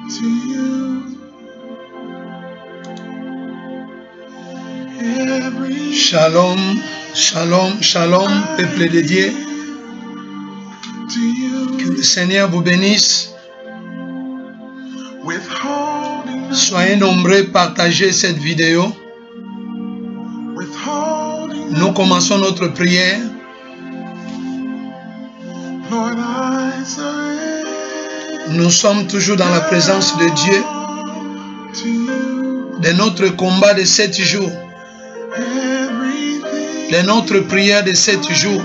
to you. Shalom, shalom, shalom, peuple de Dieu. Que le Seigneur vous bénisse. Soyez nombreux à partager cette vidéo. Nous commençons notre prière. Nous sommes toujours dans la présence de Dieu, de notre combat de 7 jours, de notre prière de 7 jours,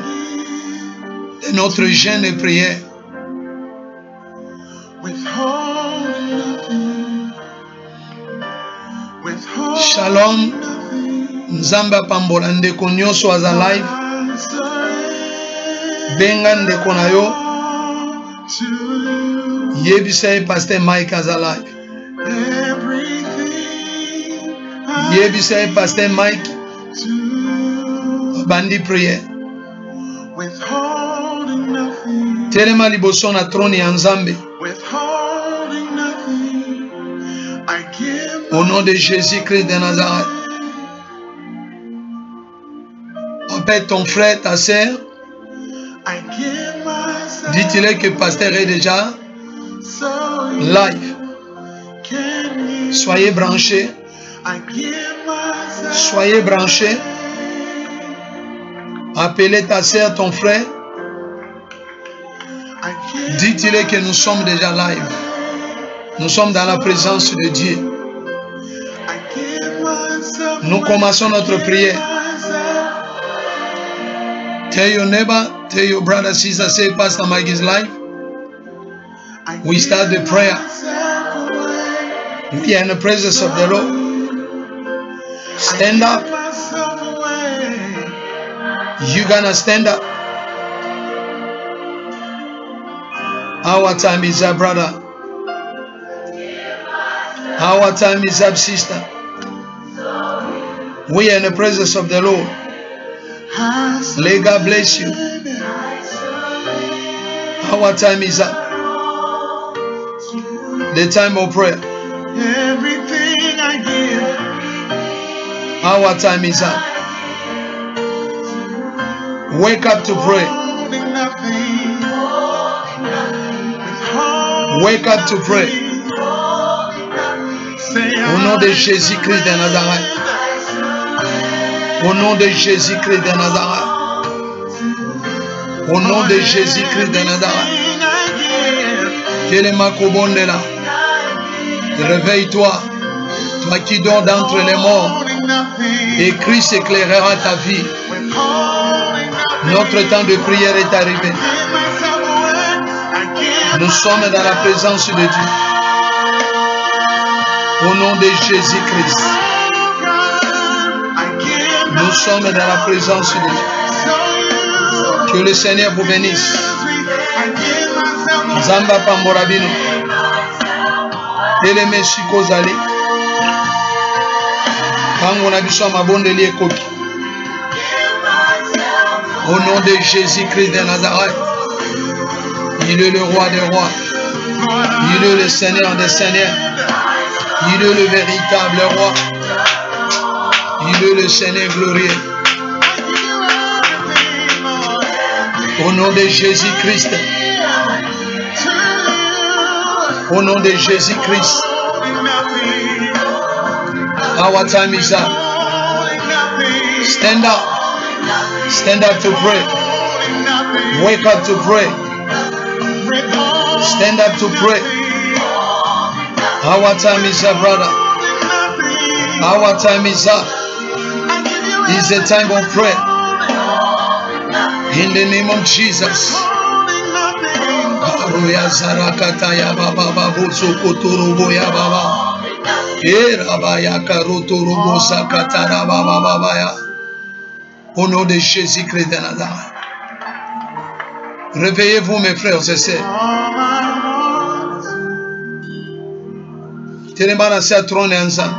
de notre jeûne et prière. Shalom, Nzamba Pambola ndeko nyonso aza live. Benga ndeko na yo. Yebisa Pasteur Mike aza live. Yebisa Pasteur Mike bandi prière. Telema liboso na trône ya Nzambe. Au nom de Jésus-Christ de Nazareth. Appelle ton frère, ta sœur. Dis-lui que pasteur est déjà live. Soyez branchés. Soyez branchés. Appelez ta sœur, ton frère. Dis-lui que nous sommes déjà live. Nous sommes dans la présence de Dieu. Nous commençons notre prière. Tell your neighbor, tell your brother, sister, say Pastor Mike is live. We start the prayer. We are in the presence of the Lord. Stand up. You're gonna stand up. Our time is up, brother. Our time is up, sister. We are in the presence of the Lord. May God bless you. Our time is up. The time of prayer. Everything I give. Our time is up. Wake up to pray. Wake up to pray. Au nom de Jésus-Christ de Nazareth. Au nom de Jésus-Christ de Nazareth. Au nom de Jésus-Christ de Nazareth. Réveille-toi, toi qui dors d'entre les morts, et Christ éclairera ta vie. Notre temps de prière est arrivé. Nous sommes dans la présence de Dieu. Au nom de Jésus-Christ. Nous sommes dans la présence de Dieu. Que le Seigneur vous bénisse. Zamba Pamborabino. Eleme Sikozali. Kango Nabiso Mabondeli Ekoki. Au nom de Jésus-Christ de Nazareth. Il est le roi des rois. Il est le Seigneur des seigneurs. Il est le véritable roi. Il est le Seigneur glorieux. Au nom de Jésus-Christ. Au nom de Jésus-Christ. Our time is up. Stand up. Stand up to pray. Wake up to pray. Stand up to pray. Our time is up, brother. Our time is up. It's a time of prayer. In the name of Jesus. Au nom de Jésus-Christ de Nazareth. Réveillez-vous, mes frères et sœurs. Télémana se trône ensemble.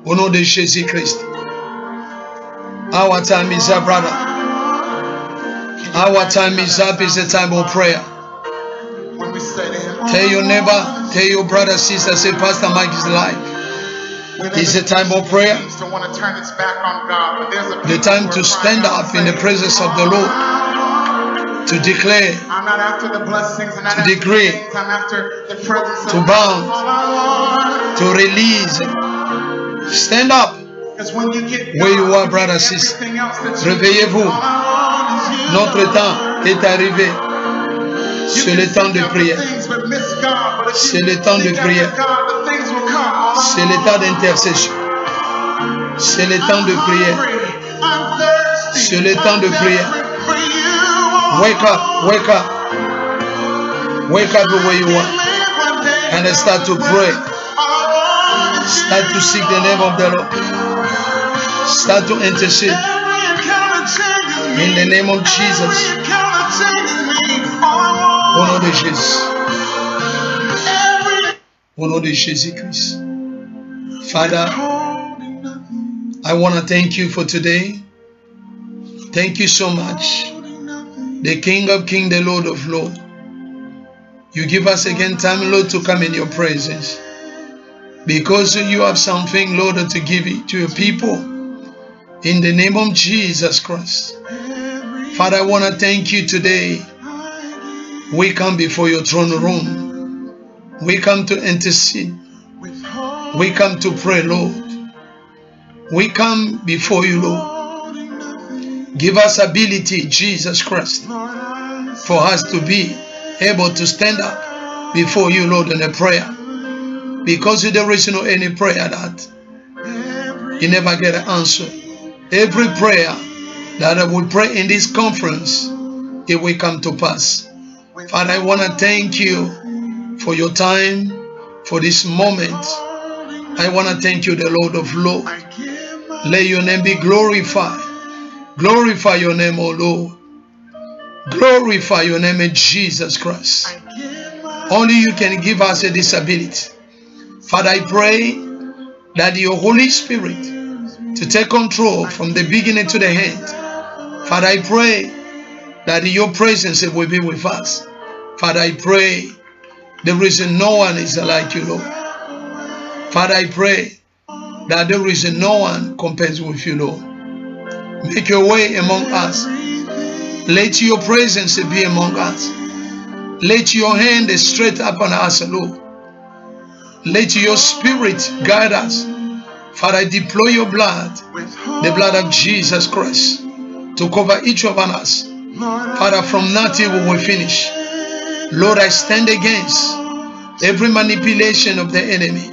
Au nom de Jésus-Christ. Our time is up, brother. Our time is up. It's a time of prayer. When we say to him, Tell your neighbor, tell your brother, sister, say, Pastor Mike is alive. It's a time of prayer. The time to stand up in the presence of the Lord, to declare, I'm not after the blessings, I'm not to after decree, the things, I'm after the presence to of bound, God. to release. Stand up Because when you get where you are, God, brother, sister. everything else that you Réveillez-vous. all I want is you. Notre temps est arrivé. You C'est can le temps seek de after prière. things but miss God, but if C'est you le temps de seek after prière. God, the things will come. All I C'est le temps d'intercession. C'est le temps de prière. I'm thirsty. C'est le temps de prière. I'm desperate for you. Wake up, wake up. Wake up where you are and start to pray. Start to seek the name of the Lord. Start to intercede in the name of Jesus. Au nom de Jésus. Au nom de Jésus-Christ. Father, I want to thank you for today. Thank you so much. The King of Kings, the Lord of Lords. You give us again time, Lord, to come in your presence. Because you have something, Lord, to give it to your people. In the name of Jesus Christ. Father, I want to thank you today. We come before your throne room. We come to intercede. We come to pray, Lord. We come before you, Lord. Give us ability, Jesus Christ, for us to be able to stand up before you, Lord, in a prayer. Because there is no any prayer that you never get an answer. Every prayer that I will pray in this conference, it will come to pass. Father, I want to thank you for your time, for this moment. I want to thank you, the Lord of Lords. Let your name be glorified. Glorify your name, O Lord. Glorify your name in Jesus Christ. Only you can give us a disability. Father, I pray that your Holy Spirit to take control from the beginning to the end. Father, I pray that your presence will be with us. Father, I pray there is no one is like you, Lord. Father, I pray that there is no one compares with you, Lord. Make your way among us. Let your presence be among us. Let your hand straight upon us, Lord. Let your spirit guide us. Father, I deploy your blood, the blood of Jesus Christ, to cover each of us. Father, from now till we will finish. Lord, I stand against every manipulation of the enemy,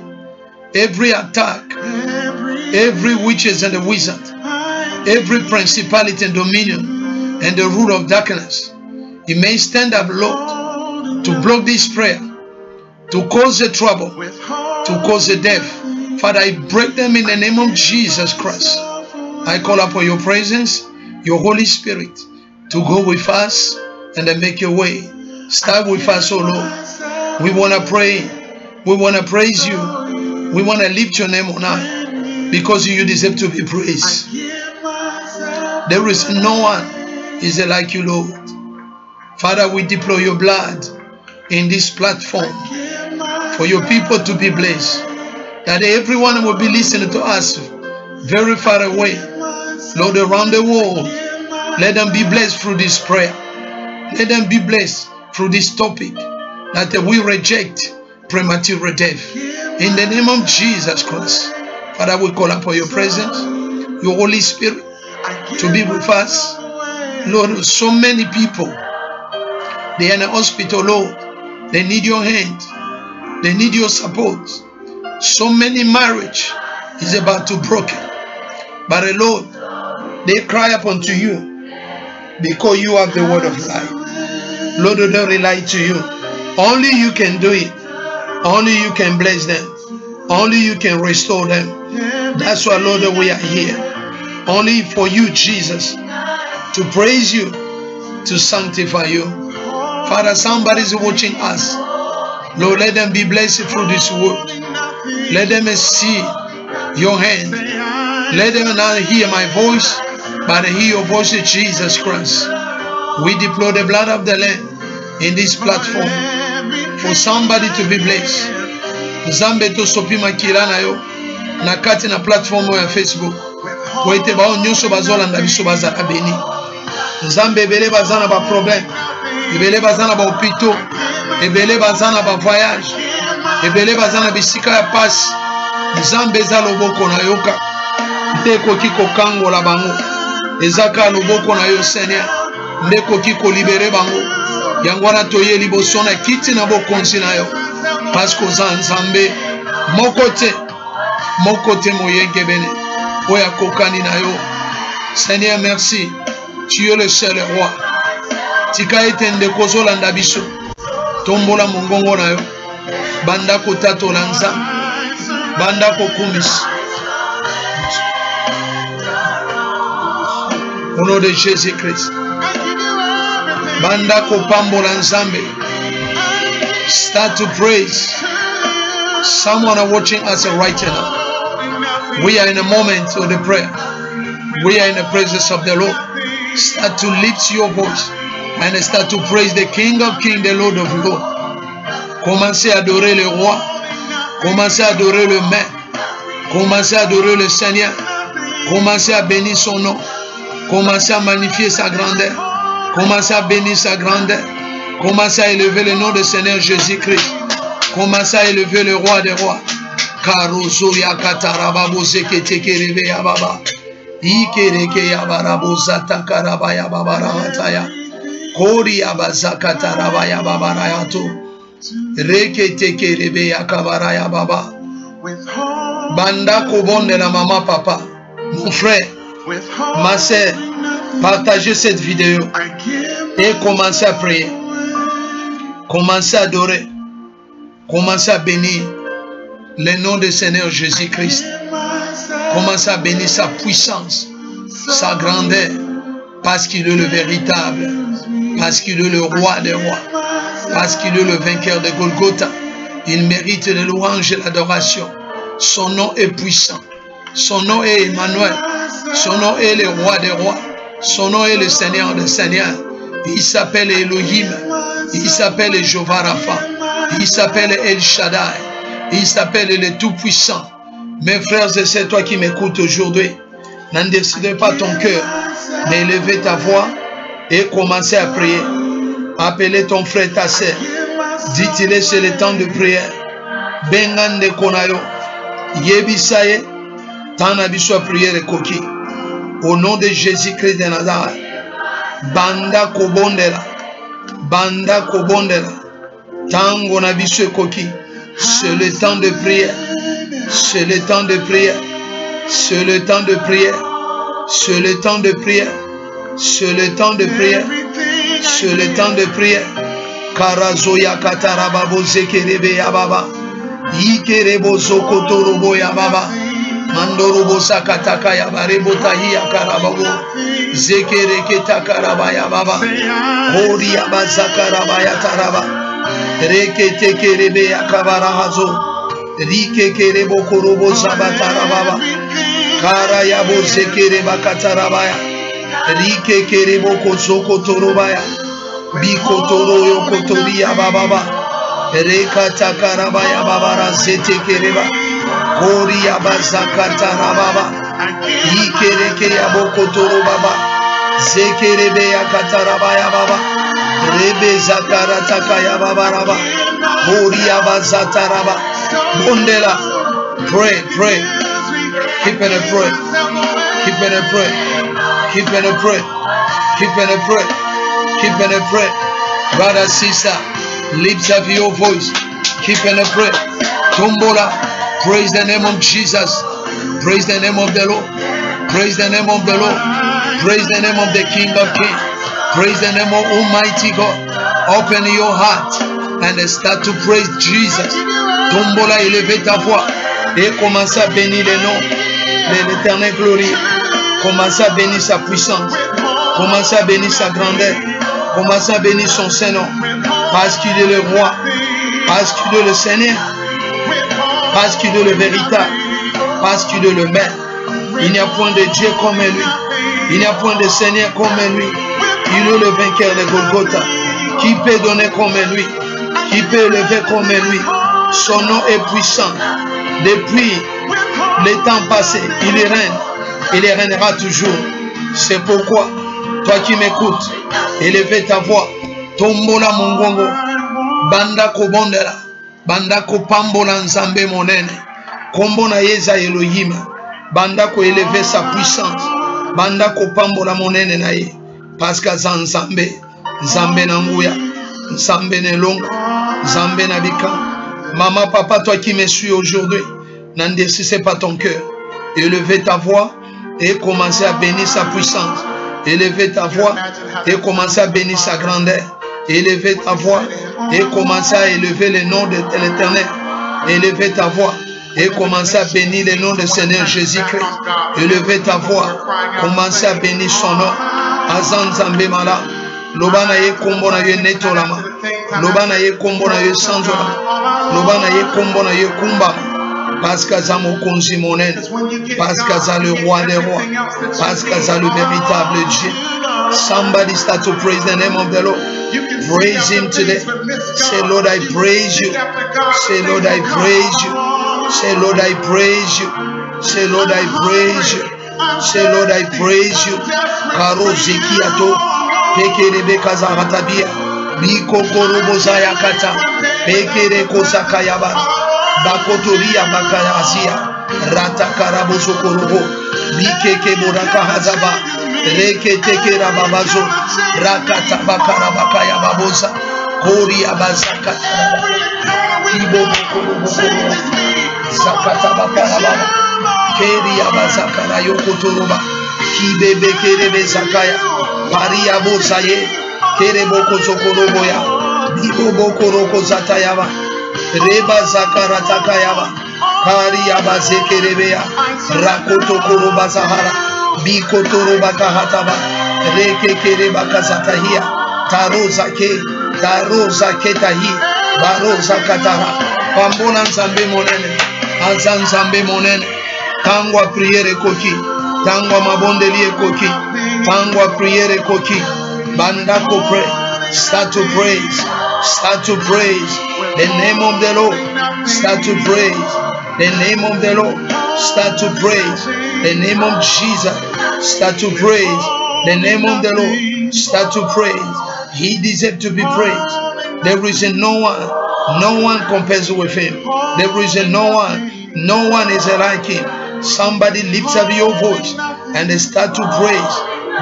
every attack, every witches and the wizard, every principality and dominion and the rule of darkness. You may stand up, Lord, to block this prayer, to cause the trouble, to cause the death. Father, I break them in the name of Jesus Christ. I call upon your presence, your Holy Spirit, to go with us and then make your way. Start with us, oh Lord. We want to pray. We want to praise you. We want to lift your name on high because you deserve to be praised. There is no one is like you, Lord. Father, we deploy your blood in this platform for your people to be blessed. That everyone will be listening to us very far away. Lord, around the world, let them be blessed through this prayer. Let them be blessed through this topic, that we reject premature death. In the name of Jesus Christ. Father, we call upon your presence, your Holy Spirit, to be with us. Lord, so many people, they are in the hospital, Lord. They need your hand. They need your support. So many marriage is about to broken. But Lord, they cry upon to you because you have the word of life. Lord, they rely to you. Only you can do it. Only you can bless them. Only you can restore them. That's why, Lord, we are here. Only for you, Jesus, to praise you, to sanctify you. Father, somebody is watching us. Lord, let them be blessed through this word. Let them see your hand. Let them not hear my voice, but hear your voice, Jesus Christ. We deploy the blood of the Lamb in this platform for somebody to be blessed. Nzambe to sopi makila na yo na kati na platform ya Facebook. Po ete ba nyonso bazolanda biso bazala beni. Nzambe ebele bazana ba problème, ebele bazana ba hôpitaux, ebele bazana ba voyage, ebele bazana bisika ya passe. Nzambe za loboko na yoka te koki kokangola bango ezaka loboko na yo Seigneur nde koki ko libérer bango yango wana toye liboso na kiti na bokonzi na yo parce que oza Nzambe moko te moyenge bene oya kokani na yo. Seigneur, merci, tu es le seul roi. Tika ete ndeko ozolanda biso tombola mongongo na yo banda kotatola Nzambe banda kokumisa. Au nom de Jésus-Christ. Banda kopambola Nzambe. Start to praise. Someone are watching us right now. We are in a moment of the prayer. We are in the presence of the Lord. Start to lift your voice and start to praise the King of Kings, the Lord of Lords. Commencez à adorer le roi. Commencez à adorer le maître. Commencez à adorer le Seigneur. Commencez à bénir son nom. Commencez à magnifier sa grandeur. Commencez à bénir sa grandeur. Commencez à élever le nom du Seigneur Jésus-Christ. Commencez à élever le roi des rois. Karozo ya katarababo zeketekerebe ya baba. Ikereke ya barabo zatakaraba ya babarataya. Kori ya bazakataraba ya babarayato. Reketekerebe ya kabara ya baba. Banda kobonde na mama papa. Mon frère, ma sœur, partagez cette vidéo et commencez à prier. Commencez à adorer. Commencez à bénir le nom du Seigneur Jésus-Christ. Commencez à bénir sa puissance, sa grandeur, parce qu'il est le véritable, parce qu'il est le roi des rois, parce qu'il est le vainqueur de Golgotha. Il mérite les louanges et l'adoration. Son nom est puissant. Son nom est Emmanuel. Son nom est le roi des rois. Son nom est le Seigneur des seigneurs. Il s'appelle Elohim. Il s'appelle Jehovah Rapha. Il s'appelle El Shaddai. Il s'appelle le Tout-Puissant. Mes frères et sœurs, toi qui m'écoutes aujourd'hui, n'en décide pas ton cœur, mais élevez ta voix et commencez à prier. Appelez ton frère, ta sœur. Dites-le, c'est le temps de prière. Bengande konayo. Yebisaye. Tanabiso à prière koki. Au nom de Jésus-Christ de Nazareth. Banda kobondela. Banda kobondela. Tango nabiso koki. C'est le temps de prière. C'est le temps de prière. C'est le temps de prière. C'est le temps de prière. C'est le temps de prière. C'est le temps de prière. Karazoya katarababo zekerebe ya baba. Ikerebo zokotorobo ya baba. Mandorobo sakataka ya barebo tahi ya karababo. Zekereke takaraba ya baba. Hori ya bazakaraba ya taraba. Rekete kerebe ya kabara hazo. Rike kerebo korobo zabatara baba. Kara ya bo zekereba kataraba ya. Rike kerebo kozoko torobaya. Bikotoro yokotori ya baba. Reka takaraba ya baba razete kereba. Kori ya bazakatara baba. Ikereke ya bokotoro baba. Zekerebe ya kataraba ya baba. Rebe zakara takaya baba raba. Kori ya bazataraba. Bondela. Pray, pray. Keep in a pray. Keep in a pray. Keep in a pray. Keep in a pray. Keep in a pray. Brother, sister, lift up your voice. Keep in a pray. Tombola. Praise the name of Jesus. Praise the name of the Lord. Praise the name of the Lord. Praise the name of the King of Kings. Praise the name of Almighty God. Open your heart and start to praise Jesus. Tombola, élevez ta voix et commencez à bénir le nom de l'éternel glorieux. Commencez à bénir sa puissance. Commencez à bénir sa grandeur. Commencez à bénir son Saint-Nom. Parce qu'il est le roi. Parce qu'il est le Seigneur. Parce qu'il est le véritable. Parce qu'il est le maître. Il n'y a point de Dieu comme lui. Il n'y a point de Seigneur comme lui. Il est le vainqueur de Golgotha. Qui peut donner comme lui? Qui peut élever comme lui? Son nom est puissant. Depuis les temps passés, il règne. Il régnera toujours. C'est pourquoi, toi qui m'écoutes, élevez ta voix. Tombola mongongo. Banda ko bondela. Banda ko pambola nzambe monene. Kombo na yeza Elohim. Banda ko élever sa puissance. Banda ko pambola monene na ye. Parce que nzambe. Nzambe na nguya. Nzambe na longa. Nzambe na bika. Maman, papa, toi qui me suis aujourd'hui, n'endurcissez pas ton cœur. Élevez ta voix et commencez à bénir sa puissance. Élevez ta voix et commencez à bénir sa grandeur. Élevez ta voix et commencez à élever le nom de l'Éternel. Élevez ta voix et commencez à bénir le nom du Seigneur Jésus-Christ. Élevez ta voix, commencez à bénir son nom. Azan Zambé Mala, Lobana ye kombo na ye netolama, Lobana ye kombo na ye sanzola, Lobana ye kombo na ye kumba. Parce que ça mon konzi monène, parce que ça le roi des rois, parce que ça le véritable Dieu. Somebody start to praise the name of the Lord. Praise him today. Say, Lord, I praise you. Say, Lord, I praise you. Say, Lord, I praise you. Say, Lord, I praise you. Say, Lord, I praise you. Karo zekiato, pekere kazaratabia, biko korobo zayakata, pekere kosakayaba. Bakotoria bakayazia rata karabozo korobo bikeke boraka hazaba reketeke rababazo rakata bakara bakaya babosa koria bazaka kibo korobo zakata bakara baba keria bazaka rayoko toroba kibebe kerebe zakaya paria bosaye kerebo kozokorobo ya bibo bokoroko zatayaba Reba zakara takayaba, kariyaba zekerebeya, rakoto koroba zahara, bikotoro bakahataba, rekekereba kazatahia, taroza ke tahi, baroza katara, pambona nzambe monene, azan nzambe monene, tangwa priere koki, tangwa mabondeli koki, tangwa priere koki, banda ko pray, start to praise. Start to praise the name of the Lord. Start to praise the name of the Lord. Start to praise the name of Jesus. Start to praise the name of the Lord. Start to praise. He deserves to be praised. There is no one compares with him. There is no one is like him. Somebody lift up your voice and start to praise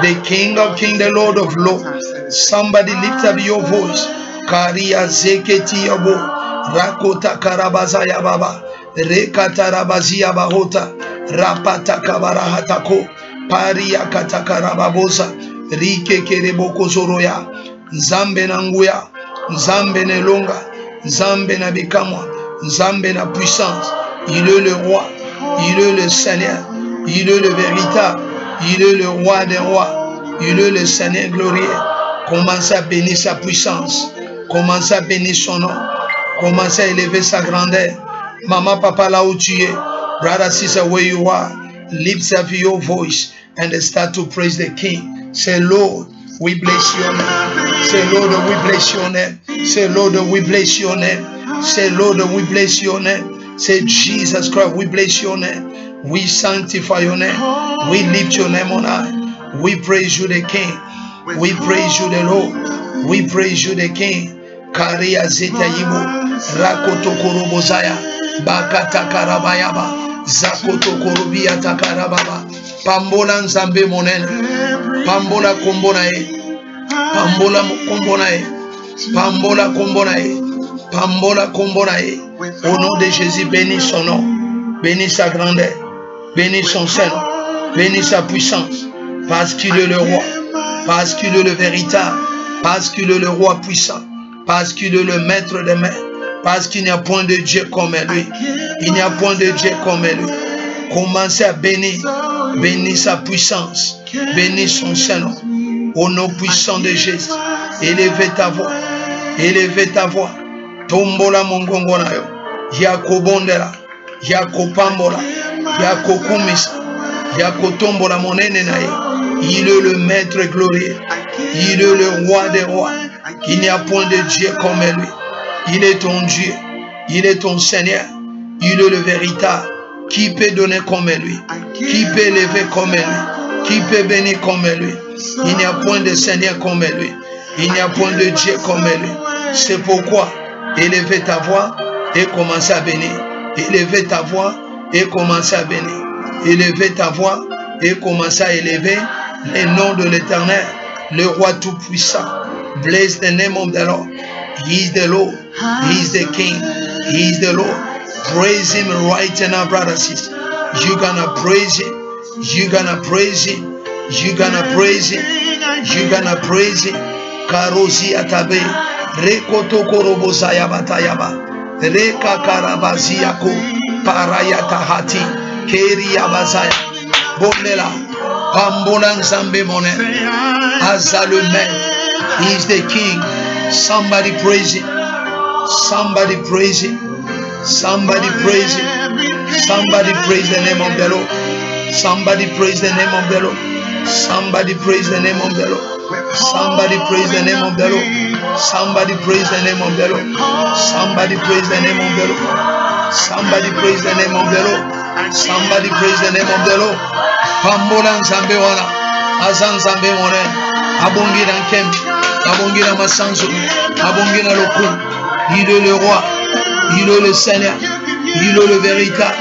the King of Kings, the Lord of Lords. Somebody lift up your voice. Karia zeketi yabo rakota karabazaya baba rekata rabazia bahota rapata kabarahatako paria katakarababosa rike kereboko zoroya nzambe na nguya nzambe na longa nzambe na bikamwa nzambe na puissance. Il est le roi, il est le Seigneur, il est le véritable, il est le roi des rois, il est le Seigneur glorieux. Commencez à bénir sa puissance. Commencez à bénir son nom. Commencez à élever sa grandeur. Maman, papa, là où tu es. Brother, sister, where you are. Lift up your voice and start to praise the King. Say, Lord, we bless your name. Say, Lord, we bless your name. Say, Lord, we bless your name. Say, Lord, we bless your name. Say, Jesus Christ, we bless your name. We sanctify your name. We lift your name on high. We praise you, the King. We praise you, the Lord. We praise you, the King. Karia zeta yibo rakoto korobozaya bakata karabayaba zakoto korobia takarababa pambola nzambe monene pambola kombona e pambola kombona e pambola kombona e pambola kombona e. Au nom de Jésus, bénis son nom, bénis sa grandeur, bénis son sein, bénis sa puissance, parce qu'il est le roi, parce qu'il est le véritable, parce qu'il est le roi puissant, parce qu'il est le maître des mains, parce qu'il n'y a point de Dieu comme lui. Il n'y a point de Dieu comme lui. Commencez à bénir, bénir sa puissance, bénir son Saint-Nom. Au nom puissant de Jésus, élevez ta voix, élevez ta voix. Tombola mongongo na yo, yako bondela, yako pambola, yako kumisa, yako tombola monene na ye. Il est le maître glorieux. Il est le roi des rois. Il n'y a point de Dieu comme lui. Il est ton Dieu. Il est ton Seigneur. Il est le véritable. Qui peut donner comme lui? Qui peut élever comme lui? Qui peut bénir comme lui? Il n'y a point de Seigneur comme lui. Il n'y a point de Dieu comme lui. C'est pourquoi élevez ta voix et commencez à bénir. Élevez ta voix et commencez à bénir. Élevez ta voix et commencez à élever le nom de l'Éternel, le roi tout-puissant. Bless the name of the Lord. He is the Lord. He is the King. He is the Lord. Praise him right now, brothers and sisters. You're gonna praise him. You're gonna praise him. You're gonna praise him. You're gonna praise him. Karosi atabe. Rekoto korobo sayabata yaba. Reka karabazi yako. Parayata hati. Keri yabazaya. Bonela. Pambolan zambe monen. Azalumen. He is the King. Somebody praise him. Somebody praise him. Somebody praise him. Somebody praise the name of the Lord. Somebody praise the name of the Lord. Somebody praise the name of the Lord. Somebody praise the name of the Lord. Somebody praise the name of the Lord. Somebody praise the name of the Lord. Somebody praise the name of the Lord. Somebody praise the name of the Lord. Pambolan zambe wana. Azan zambe wana. Abongira nkembi. Abongira masanzo. Abongira loku. Il est le roi. Il est le Seigneur. Il est le véritable.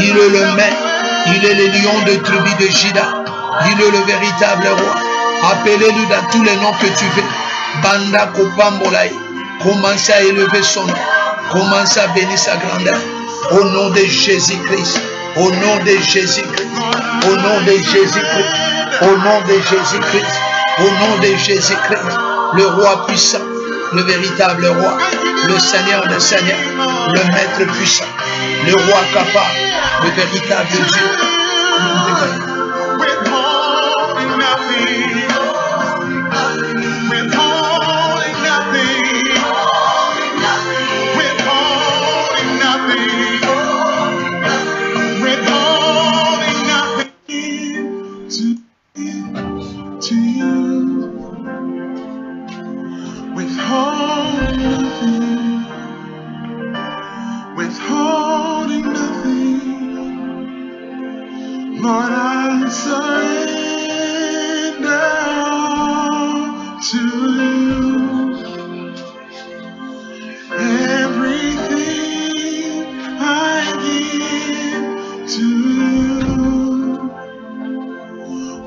Il est le maître. Il est le lion de tribu de Juda. Il est le véritable roi. Appelez-le dans tous les noms que tu veux. Banda Kopambolai. Commencez à élever son nom. Commencez à bénir sa grandeur. Au nom de Jésus-Christ. Au nom de Jésus-Christ. Au nom de Jésus-Christ. Au nom de Jésus-Christ. Au nom de Jésus-Christ. Le roi puissant. Le véritable roi. Le Seigneur des Seigneurs. Le maître puissant. Le roi capable. Le véritable Dieu. Lord, I surrender to you. Everything I give to you.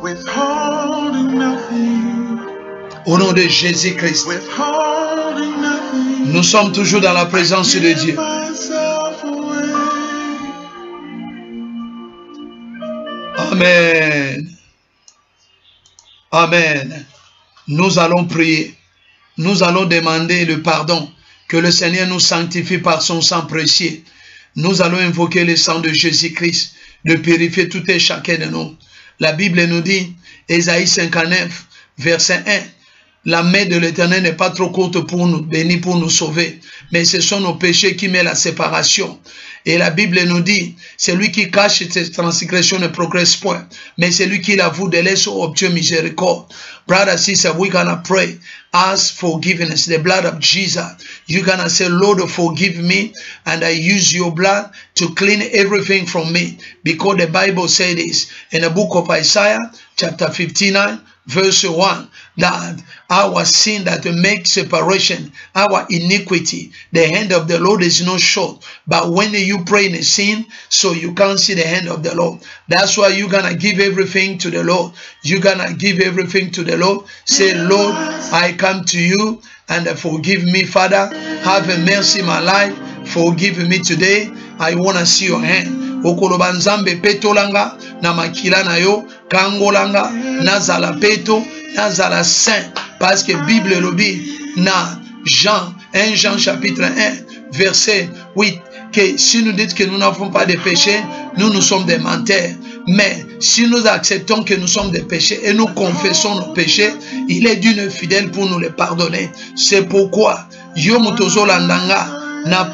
Withholding nothing. Au nom de Jésus-Christ, Withholding nothing. nous sommes toujours dans la présence de Dieu. Amen. Amen. Nous allons prier. Nous allons demander le pardon. Que le Seigneur nous sanctifie par son sang précieux. Nous allons invoquer le sang de Jésus-Christ, de purifier tout et chacun de nous. La Bible nous dit, Ésaïe 59, verset 1, la main de l'Éternel n'est pas trop courte pour nous bénir, pour nous sauver, mais ce sont nos péchés qui mettent la séparation. Et la Bible nous dit, celui qui cache ses transgressions ne progresse point, mais celui qui l'avoue délaisse obtient miséricorde. Brother, sister, we're gonna pray. Ask forgiveness, the blood of Jesus. You're gonna say, Lord, forgive me, and I use your blood to clean everything from me. Because the Bible says this in the book of Isaiah, chapter 59, verse 1, that our sin that makes separation, our iniquity, the hand of the Lord is not short. But when you pray in a sin, so you can't see the hand of the Lord. That's why you're gonna give everything to the Lord. You're gonna give everything to the Lord. Say, Lord, I come to you and forgive me, Father. Have mercy in my life. Forgive me today. I want to see your hand. Okoloba nzambe peto langa na makila na yo kangolanga nazala peto nazala saint parce que Bible lobi na Jean 1 Jean chapitre 1 verset 8 que si nous dites que nous n'avons pas de péché, nous sommes des menteurs. Mais si nous acceptons que nous sommes des péchés et nous confessons nos péchés, il est d'une fidèle pour nous les pardonner. C'est pourquoi yo mutozo landanga na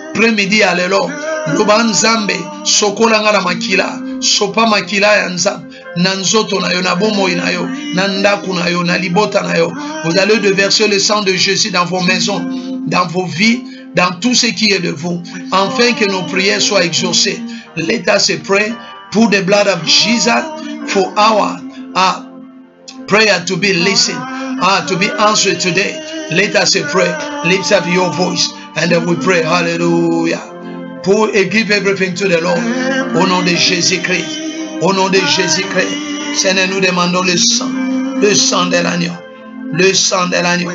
après-midi alelo Loban Zambe, Sokolanga la makila, Sopa makila ya nzam, nanzoto na yo, na bomoi na yo, na ndaku na yo, na libota na yo. Vous allez déverser le sang de Jésus dans vos maisons, dans vos vies, dans tout ce qui est de vous, afin que nos prières soient exaucées. Let us pray. Put the blood of Jesus for our prayer to be listened, to be answered today. Let us pray. Lift up your voice and then we pray. Hallelujah. Pour et give everything to the Lord. Au nom de Jésus-Christ. Au nom de Jésus-Christ. Seigneur, nous demandons le sang de l'agneau. Le sang de l'agneau.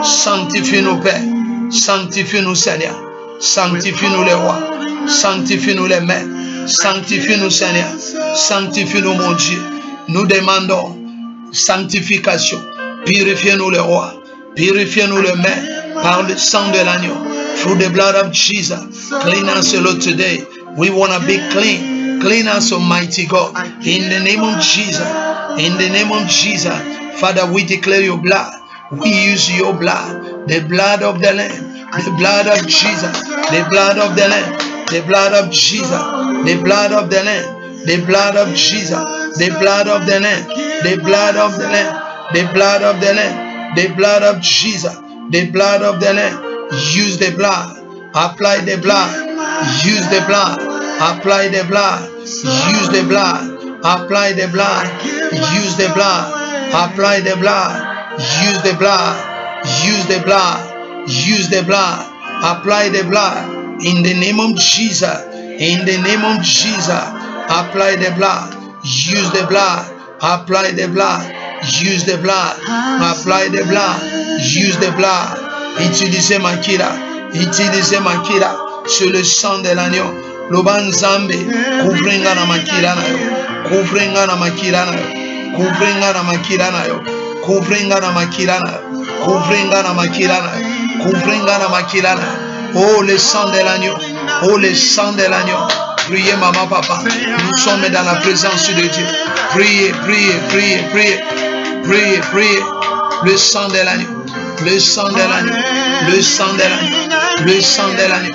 Sanctifie-nous, Père. Sanctifie-nous, Seigneur. Sanctifie-nous, les rois. Sanctifie-nous, les maîtres. Sanctifie-nous, Seigneur. Sanctifie-nous, mon Dieu. Nous demandons sanctification. Purifiez-nous, le roi. Purifiez-nous, le maître, par le sang de l'agneau. Through the blood of Jesus. Clean us, Lord, today. We want to be clean. Clean us, Almighty God. In the name of Jesus. In the name of Jesus. Father, we declare your blood. We use your blood. The blood of the Lamb. The blood of Jesus. The blood of the Lamb. The blood of Jesus. The blood of the Lamb. The blood of Jesus. The blood of the Lamb. The blood of the Lamb. The blood of the Lamb. The blood of Jesus. The blood of the Lamb. Use the blood. Apply the blood. Use the blood. Apply the blood. Use the blood. Apply the blood. Use the blood. Apply the blood. Use the blood. Use the blood. Use the blood. Apply the blood. In the name of Jesus. In the name of Jesus. Apply the blood. Use the blood. Apply the blood. Use the blood. Apply the blood. Use the blood. Utilisez Makira. Utilisez Makira sur le sang de l'agneau. Loban Zambe. Couvringa na Makira na yo. Couvringa na Makira na yo. Couvringa na Makira na yo. Couvringa na Makira na yo. Couvringa na Makira na yo. Couvringa na Makira na yo. Oh, le sang de l'agneau. Oh, le sang de l'agneau. Priez, maman, papa. Nous sommes dans la présence de Dieu. Priez, priez, priez, priez. Priez, priez. Le sang de l'agneau. Le sang de l'agneau. Le sang de l'agneau. Le sang de l'agneau.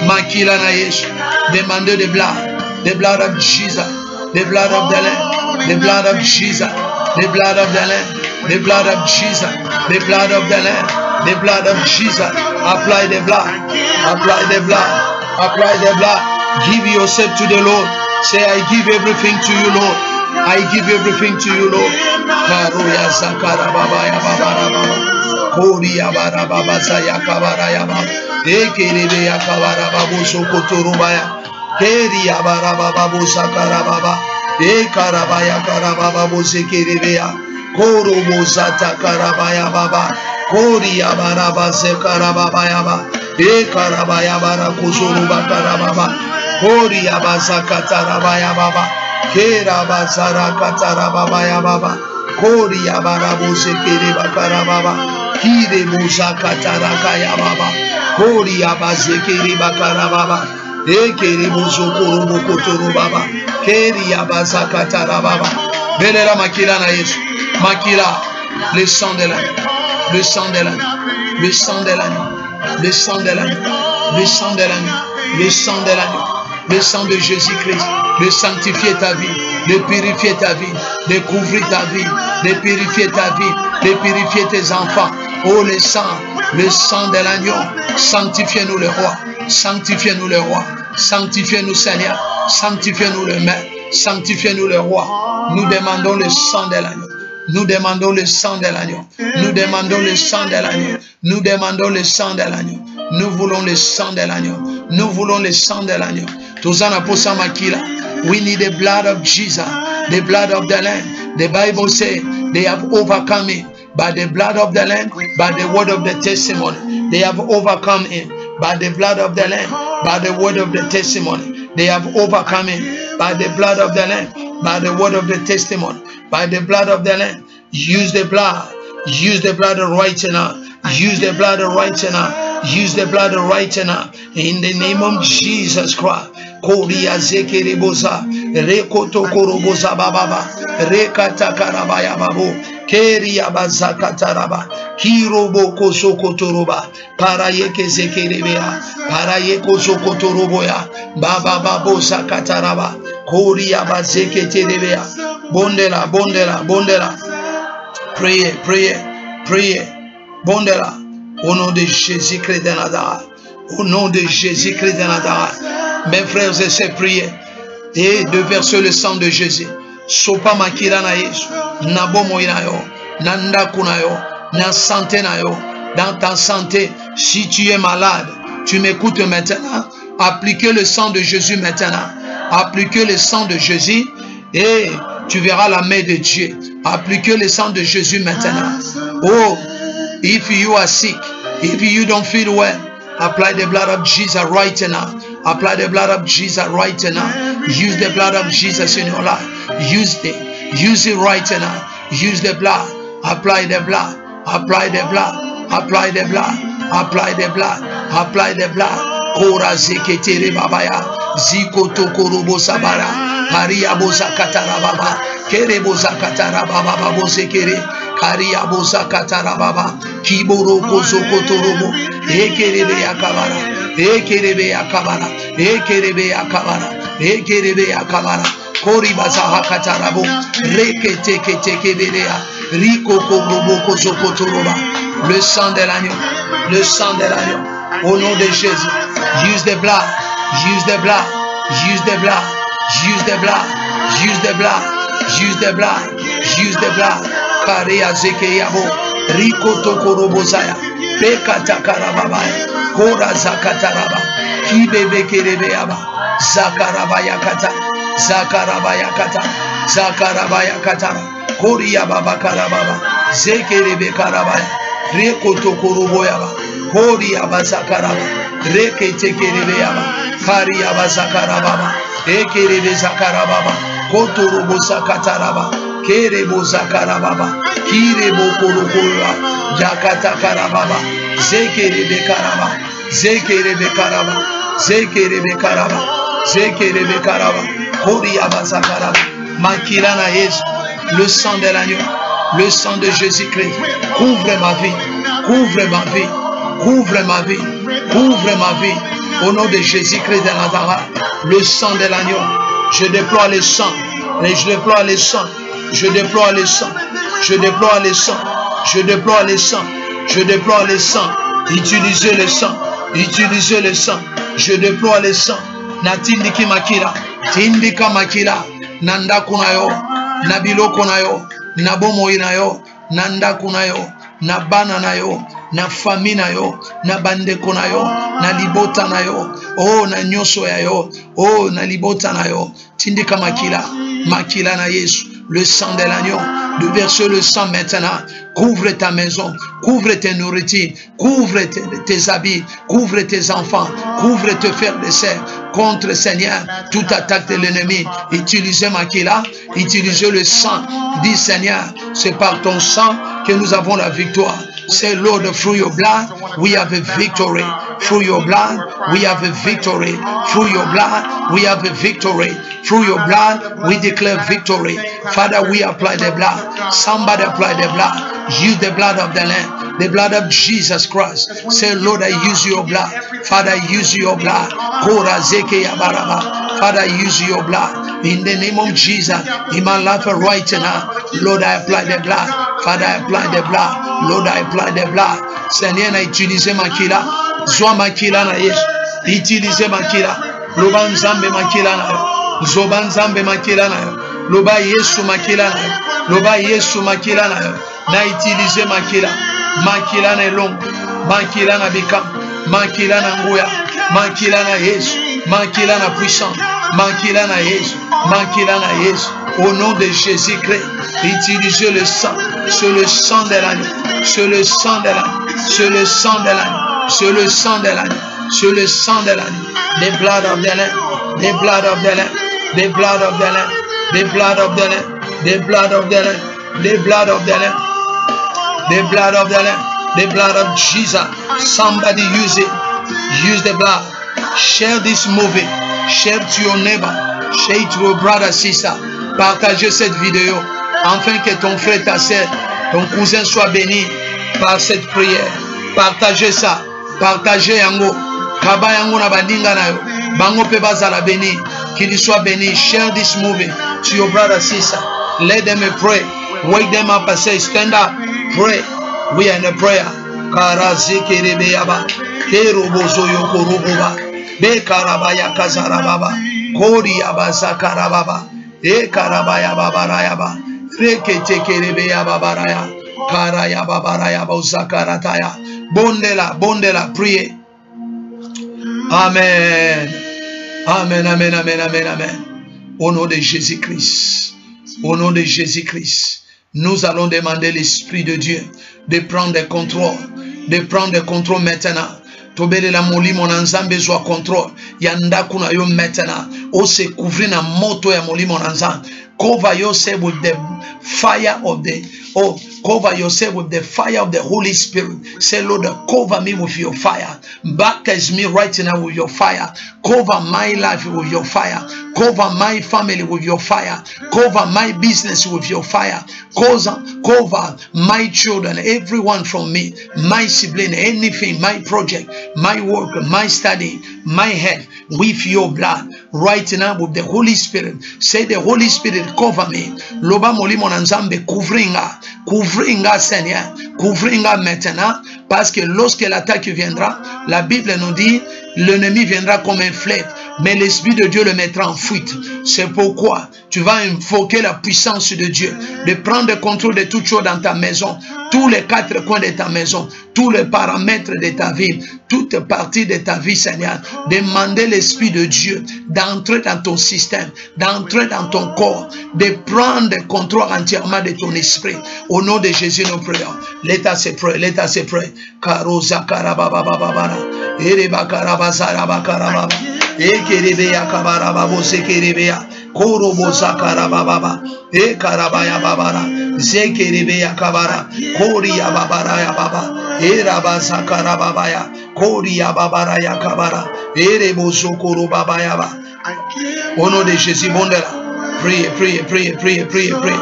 Makila na Yesu. Demandez the blood. The blood of Jesus. The blood of the Lamb. The blood of Jesus. The blood of the Lamb. The blood of Jesus. The blood of the Lamb. The blood of Jesus. Apply the blood. Apply the blood. Apply the blood. Give yourself to the Lord. Say, I give everything to you, Lord. I give everything to you, Lord. Karuya sakara baba ya baba baba. Koriya bara baba saya kabara ya baba. Ekeribe ya kabara babu sokoturu baya. Keriya bara baba bu sakara baba. Ekarabaya karababa bu sekeribe ya. Korobo sata karabaya baba. Koriya bara base karababa ya baba. Ekarabaya bara kusuru bakara baba. Koriya basa katarabaya baba. Kera basara katarababa ya baba. Koriya bara bu sekeri bakara baba. Kire musa kataraka ya baba. Koriya basekeri bakara baba. Ekeri muso kurubu kuturu baba. Keriya basa katarababa. Belela makila na Yesu. Makila. Le sang de l'agneau. Le sang de l'agneau. Le sang de l'agneau. Le sang de l'agneau. Le sang de l'agneau. Le sang de l'agneau. Le sang de Jésus-Christ. De sanctifier ta vie. De purifier ta vie. De couvrir ta vie. De purifier ta vie. De purifier tes enfants. Oh, le sang de l'agneau. Sanctifiez-nous le roi. Sanctifiez-nous le roi. Sanctifiez-nous, Seigneur. Sanctifiez-nous le Maître. Sanctifiez-nous le roi. Nous demandons le sang de l'agneau. Nous demandons le sang de l'agneau. Nous demandons le sang de l'agneau. Nous demandons le sang de l'agneau. Nous voulons le sang de l'agneau. Nous voulons le sang de l'agneau. Tuzana posa makila. We need the blood of Jesus, the blood of the Lamb. The Bible says they have overcome him by the blood of the Lamb, by the word of the testimony. They have overcome him by the blood of the Lamb, by the word of the testimony. They have overcome him by the blood of the Lamb, by the word of the testimony, by the blood of the Lamb. Use the blood. Use the blood right now. Use the blood right now. Use the blood right now. In the name of Jesus Christ. Koria zekeribosa. Rekoto korobosa bababa. Rekata karabaya babu. Keria bazakataraba. Kirobo kosokotoroba. Parayeke zekerebea. Parayeko sokotoroboya. Baba babo sakataraba. Koria bazeke terebea. Bondela, bondela, bondela. Priez, priez, priez. Bondela. Au nom de Jésus-Christ de Nazareth. Au nom de Jésus-Christ de Nazareth. Mes frères et sœurs, priez. Et de verser le sang de Jésus. Sopa makira na Yesu. Na bomo ina yo. Na ndaku na yo. Na santé na yo. Dans ta santé, si tu es malade, tu m'écoutes maintenant. Appliquez le sang de Jésus maintenant. Appliquez le sang de Jésus et tu verras la main de Dieu. Appliquez le sang de Jésus maintenant. Oh, if you are sick, if you don't feel well, apply the blood of Jesus right now. Apply the blood of Jesus right now. Use the blood of Jesus in your life. Use it right now. Use the blood. Apply the blood. Apply the blood. Apply the blood. Apply the blood. Apply the blood. Kora zeketere babaya. Ziko tokorobo sabara. Haria bosa katara baba. Kere bosa katara baba babo sekere. Karia bosa katara baba. Kiboro kozo kotorobo. Ekerebe yakabara. Ekerebe yakabara. Ekerebe yakabara. Ekerebe yakabara. Kori basaha katarabo. Reke teke teke belea. Riko korobo kozo kotoroba. Le sang de l'agneau. Le sang de l'agneau. Au nom de Jésus. Use the blood. Use the blood. Use the blood. Use the blood. Use the blood. Use the blood. Use the blood. Karea zekeyabo. Riko tokorobo zaya. Pekata karababaya. Kora zakataraba. Kibebe kerebeyaba. Zakarabaya kata. Zakarabaya kata. Zakarabaya katara. Koria baba karababa. Zekerebe karabaya. Reko tokoroboyaba. Koria bazakaraba. Reke tekerebeyaba. Karia bazakarababa. Ekerebe zakarababa. Kotorobo zakataraba. Kerebo zakarababa. Kirebo korokoya. Jakata karababa. Zekerebe karaba. Zekerebe karaba. Zekerebe karaba. Zekerebe karaba. Koria bazakaraba. Makirana Yesu. Le sang de l'agneau. Le sang de Jésus-Christ. Couvre ma vie. Couvre ma vie. Couvre ma vie. Couvre ma vie. Au nom de Jésus-Christ de Nazareth. Le sang de l'agneau. Je déploie le sang. Je déploie le sang. Je déploie le sang. Je déploie le sang. Je déploie le sang. Je déploie le sang. Utilisez le sang. Utilisez le sang. Je déploie le sang. Natindiki makila. Tindika makila. Nanda kunayo. Nabilo kunayo. Nabomo inayo. Nanda kunayo. Na bana nayo. Na famina yo. Na bande kunayo. Na libota nayo. Oh na nyoso yayo. Oh na libota nayo. Tindika makila. Makila na Yesu. Le sang de l'agneau, de verser le sang maintenant. Couvre ta maison, couvre tes nourritures, couvre tes habits, couvre tes enfants, couvre tes frères et sœurs. Contre, Seigneur, toute attaque de l'ennemi. Utilisez Makila, utilisez le sang. Dis, Seigneur, c'est par ton sang que nous avons la victoire. Say, Lord, through your blood, we have a victory. Through your blood, we have a victory. Through your blood, we have a victory. Through your blood, we declare victory. Father, we apply the blood. Somebody apply the blood. Use the blood of the Lamb, the blood of Jesus Christ. Say, Lord, I use your blood. Father, use your blood. Father, use your blood. In the name of Jesus, in my life right now, Lord, I apply the blood. Father, I apply the blood. Lord, I apply the blood. Seigneur, na utiliser makila. Zoa makila na Yesu. Utiliser makila. Loba nzambe makila na yo. Zoba nzambe makila na yo. Loba Yesu makila na yo. Loba Yesu makila na yo. Na utiliser makila. Makila na long. Makila na bikam. Makila na nguya. Makila na Yesu. Makila na puissant. Makila na Yesu. Makila na Yesu. Au nom de Jésus-Christ, utilisez le sang. C'est le sang de l'agneau. C'est le sang de l'agneau. C'est le sang de l'agneau. C'est le sang de l'agneau. C'est le sang de l'agneau. The blood of the Lamb. The blood of the Lamb. The blood of the Lamb. The blood of the Lamb. The blood of the Lamb. The blood of the Lamb. The blood of the Lamb. The blood of Jesus. Somebody use it. Use the blood. Share this movie. Share to your neighbor. Share it to your brother, sister. Partagez cette vidéo afin que ton frère, ta sœur, ton cousin soit béni par cette prière. Partagez ça. Partagez yango. Kaba yango na bandinga na yo. Bango pe bazala béni. Qu'il soit béni. Share this movie to your brother, sister. Let them pray. Wake them up and say, stand up. Pray. We are in a prayer. Karazikerebeyaba. Kerobozoyokorububa. Bekarabaya kazarababa. Koriyaba zakarababa. Ekarabaya babarayaba. Reketekerebeya babaraya. Karaya babaraya bozakarataya. Bondela, bondela, priez. Amen. Amen, amen, amen, amen, amen. Au nom de Jésus-Christ. Au nom de Jésus-Christ. Nous allons demander l'Esprit de Dieu de prendre le contrôle. De prendre le contrôle maintenant. Tobele la molimo na nzambe zwa contrôle. Yanda kuna yo maintenant. O se couvrir na moto ya molimo na nzambe. Cover yourself with the fire of the cover yourself with the fire of the Holy Spirit. Say, Lord, cover me with your fire. Baptize me right now with your fire. Cover my life with your fire. Cover my family with your fire. Cover my business with your fire. Cover my children, everyone from me, my sibling, anything, my project, my work, my study, my health, with your blood. Right now with the Holy Spirit. Say, the Holy Spirit cover me. Loba molimo na nzambe couvringa Seigneur, couvringa maintenant, parce que lorsque l'attaque viendra, la Bible nous dit, l'ennemi viendra comme un fleuve, mais l'Esprit de Dieu le mettra en fuite. C'est pourquoi tu vas invoquer la puissance de Dieu, de prendre le contrôle de toutes choses dans ta maison, tous les quatre coins de ta maison, tous les paramètres de ta vie, toute partie de ta vie, Seigneur. Demander l'Esprit de Dieu d'entrer dans ton système, d'entrer dans ton corps, de prendre le contrôle entièrement de ton esprit. Au nom de Jésus, nous prions. L'État se prie, l'État se prie. Karoza karababababara, ereba karabazara karababa, ekerebeya kabarababo sekerebeya, koroboza karabababa, ekarabaya babara, zekerebeya kabara, koriya babara ya baba, erabaza karababaya, koriya babara ya kabara, erebozo korobabaya ba. Au nom de Jésus, bondela. Priez, priez, priez, priez, priez, priez.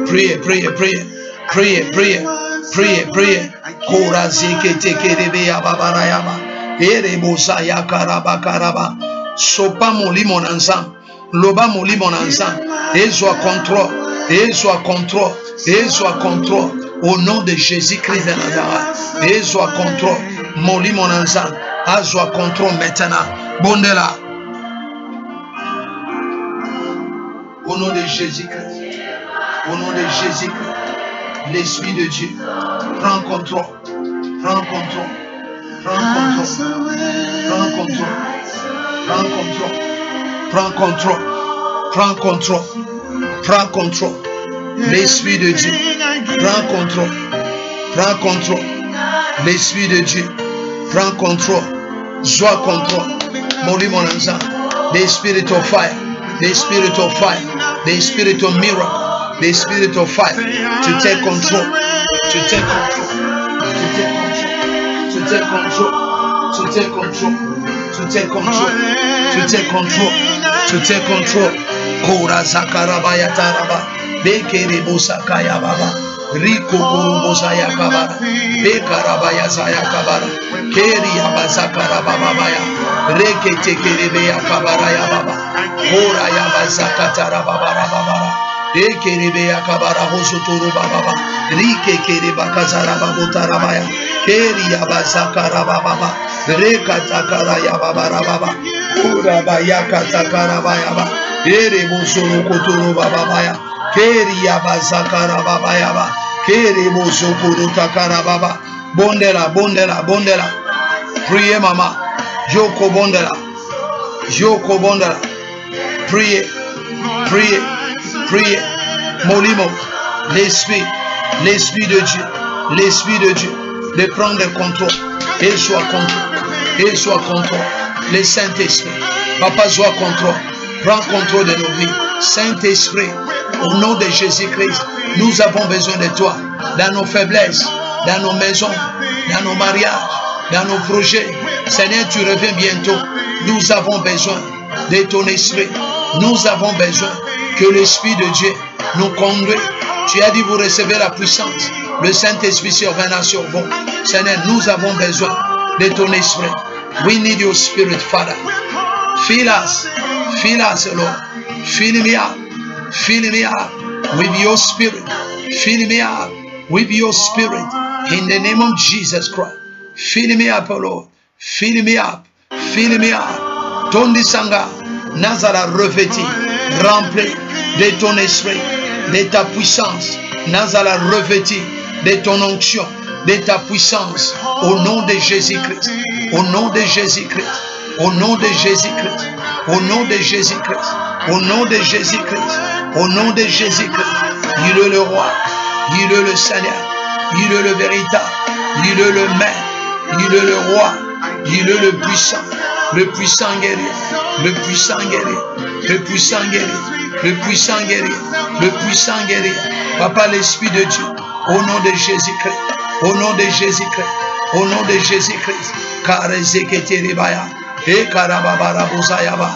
Priez, priez, priez. Priez, priez. Priez, priez. Kora zekete kerebeya babara ya ba. Ereboza ya karaba karaba. Sopa molimo nanzam. Loba molimo nanzam. Ezwa contrôle. Ezwa contrôle. Ezwa contrôle. Au nom de Jésus-Christ de Nazareth. Ezwa contrôle. Molimo nanzam. Azwa contrôle maintenant. Bondela. Au nom de Jésus-Christ, au nom de Jésus-Christ, l'Esprit de Dieu, prends contrôle, prends contrôle, prends contrôle, prends contrôle, prends contrôle, prends contrôle, prends contrôle, prends contrôle, l'Esprit de Dieu, prends contrôle, prends contrôle, l'Esprit de Dieu, prends contrôle, sois contrôle, Moli mon enfant, the Spirit of fire. The spirit of fire, the spirit of miracle, the spirit of fire to take control, to take control, to take control, to take control, to take control, to take control, to take control, to take control. Kora zakarabaya taraba, bekere bosakaya baba, riko kurubosaya kabara, bekarabaya zaya kabara, keri abazakara baba baya, reke tekerebeya kabara ya baba. Ora ya bazakatara babara babara, ekerebe ya kabara hosuturu bababa, rike kere bakazara babutara baya, keri ya bazakara bababa, reka takara ya babara baba, ora baya katakara baya ba, ere musuru kuturu bababa ya, keri ya bazakara baba ya ba, keri musukuru takara baba, bondela bondela bondela, priez mama, joko bondela, joko bondela. Priez, priez, priez. Molimo, l'Esprit de Dieu, l'Esprit de Dieu, de prendre le contrôle. Et soit contrôle, et soit contrôle. Le Saint-Esprit, Papa, soit contrôle. Prends contrôle de nos vies. Saint-Esprit, au nom de Jésus-Christ, nous avons besoin de toi. Dans nos faiblesses, dans nos maisons, dans nos mariages, dans nos projets. Seigneur, tu reviens bientôt. Nous avons besoin de ton esprit. Nous avons besoin que l'Esprit de Dieu nous conduise. Tu as dit, vous recevez la puissance. Le Saint-Esprit surviendra sur vous. Seigneur, nous avons besoin de ton esprit. We need your spirit, Father. Fill us. Fill us, Lord. Fill me up. Fill me up with your spirit. Fill me up with your spirit. In the name of Jesus Christ. Fill me up, Lord. Fill me up. Fill me up. Ton desanga. Nazara revêti. Rempli de ton esprit. De ta puissance. Nazara revêti de ton onction. De ta puissance. Au nom de Jésus-Christ. Au nom de Jésus-Christ. Au nom de Jésus-Christ. Au nom de Jésus-Christ. Au nom de Jésus-Christ. Au nom de Jésus-Christ. Il est le roi. Il est le Seigneur. Il est le véritable. Il est le maître. Il est le roi. Il est le puissant guerrier. Le puissant guerrier. Le puissant guerrier. Le puissant guerrier. Le puissant guerrier. Papa, l'Esprit de Dieu. Au nom de Jésus-Christ. Au nom de Jésus-Christ. Au nom de Jésus-Christ. Karezeketeribaya. E karababara buzayaba.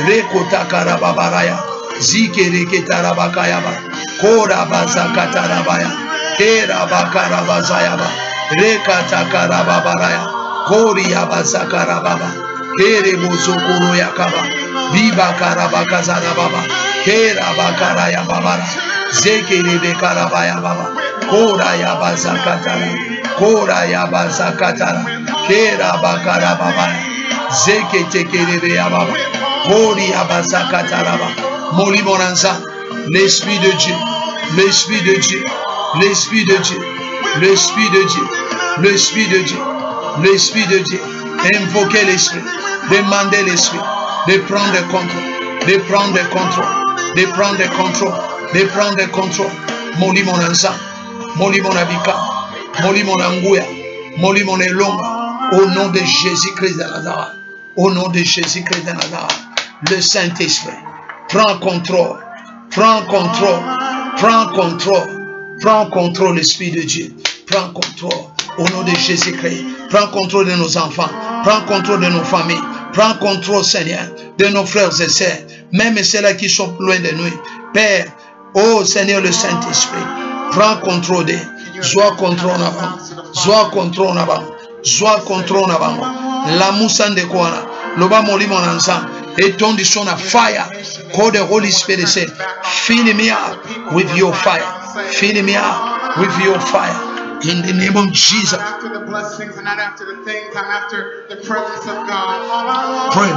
Rekota karababaraya. Zikereketarabakayaba. Korabazakatarabaya. Kerabakarabazayaba. Rekatakarababaya. Koriyabazakarababa. Kerebozokuroyakaba. Bibakarabakazarababa. Kerabakarayababara. Zekerebekarabaya. Korayabazakatara. Korayabazakatara. Kerabakarababaya. Zeketekerebeyababa. Koriyabazakataraba. Molimonanza. L'Esprit de Dieu. L'Esprit de Dieu. L'Esprit de Dieu. L'Esprit de Dieu. L'Esprit de Dieu. L'Esprit de Dieu. Invoquez l'Esprit. Demandez l'Esprit de prendre le contrôle. De prendre le contrôle. De prendre le contrôle. De prendre le contrôle. Moli mon ansa. Moli mon abika. Moli mon angouya. Moli mon elonga. Au nom de Jésus-Christ de Nazareth. Au nom de Jésus-Christ de Nazareth. Le Saint-Esprit. Prends contrôle. Prends contrôle. Prends contrôle. Prends contrôle, l'Esprit de Dieu. Prends contrôle. Au nom de Jésus-Christ. Prends contrôle de nos enfants. Prends contrôle de nos familles. Prends contrôle, Seigneur, de nos frères et sœurs. Même ceux-là qui sont loin de nous. Père, oh Seigneur, le Saint-Esprit. Prends contrôle d'eux. Sois contrôle avant. Sois contrôle avant. Sois contrôle avant. La moussa de quoi? Loba moli mon ensemble. Et ton du son a fire. Call the Holy Spirit say, fill me up with your fire. Fill me up with your fire. In the name of Jesus. After the blessings and not after the things, I'm after the presence of God. Pray.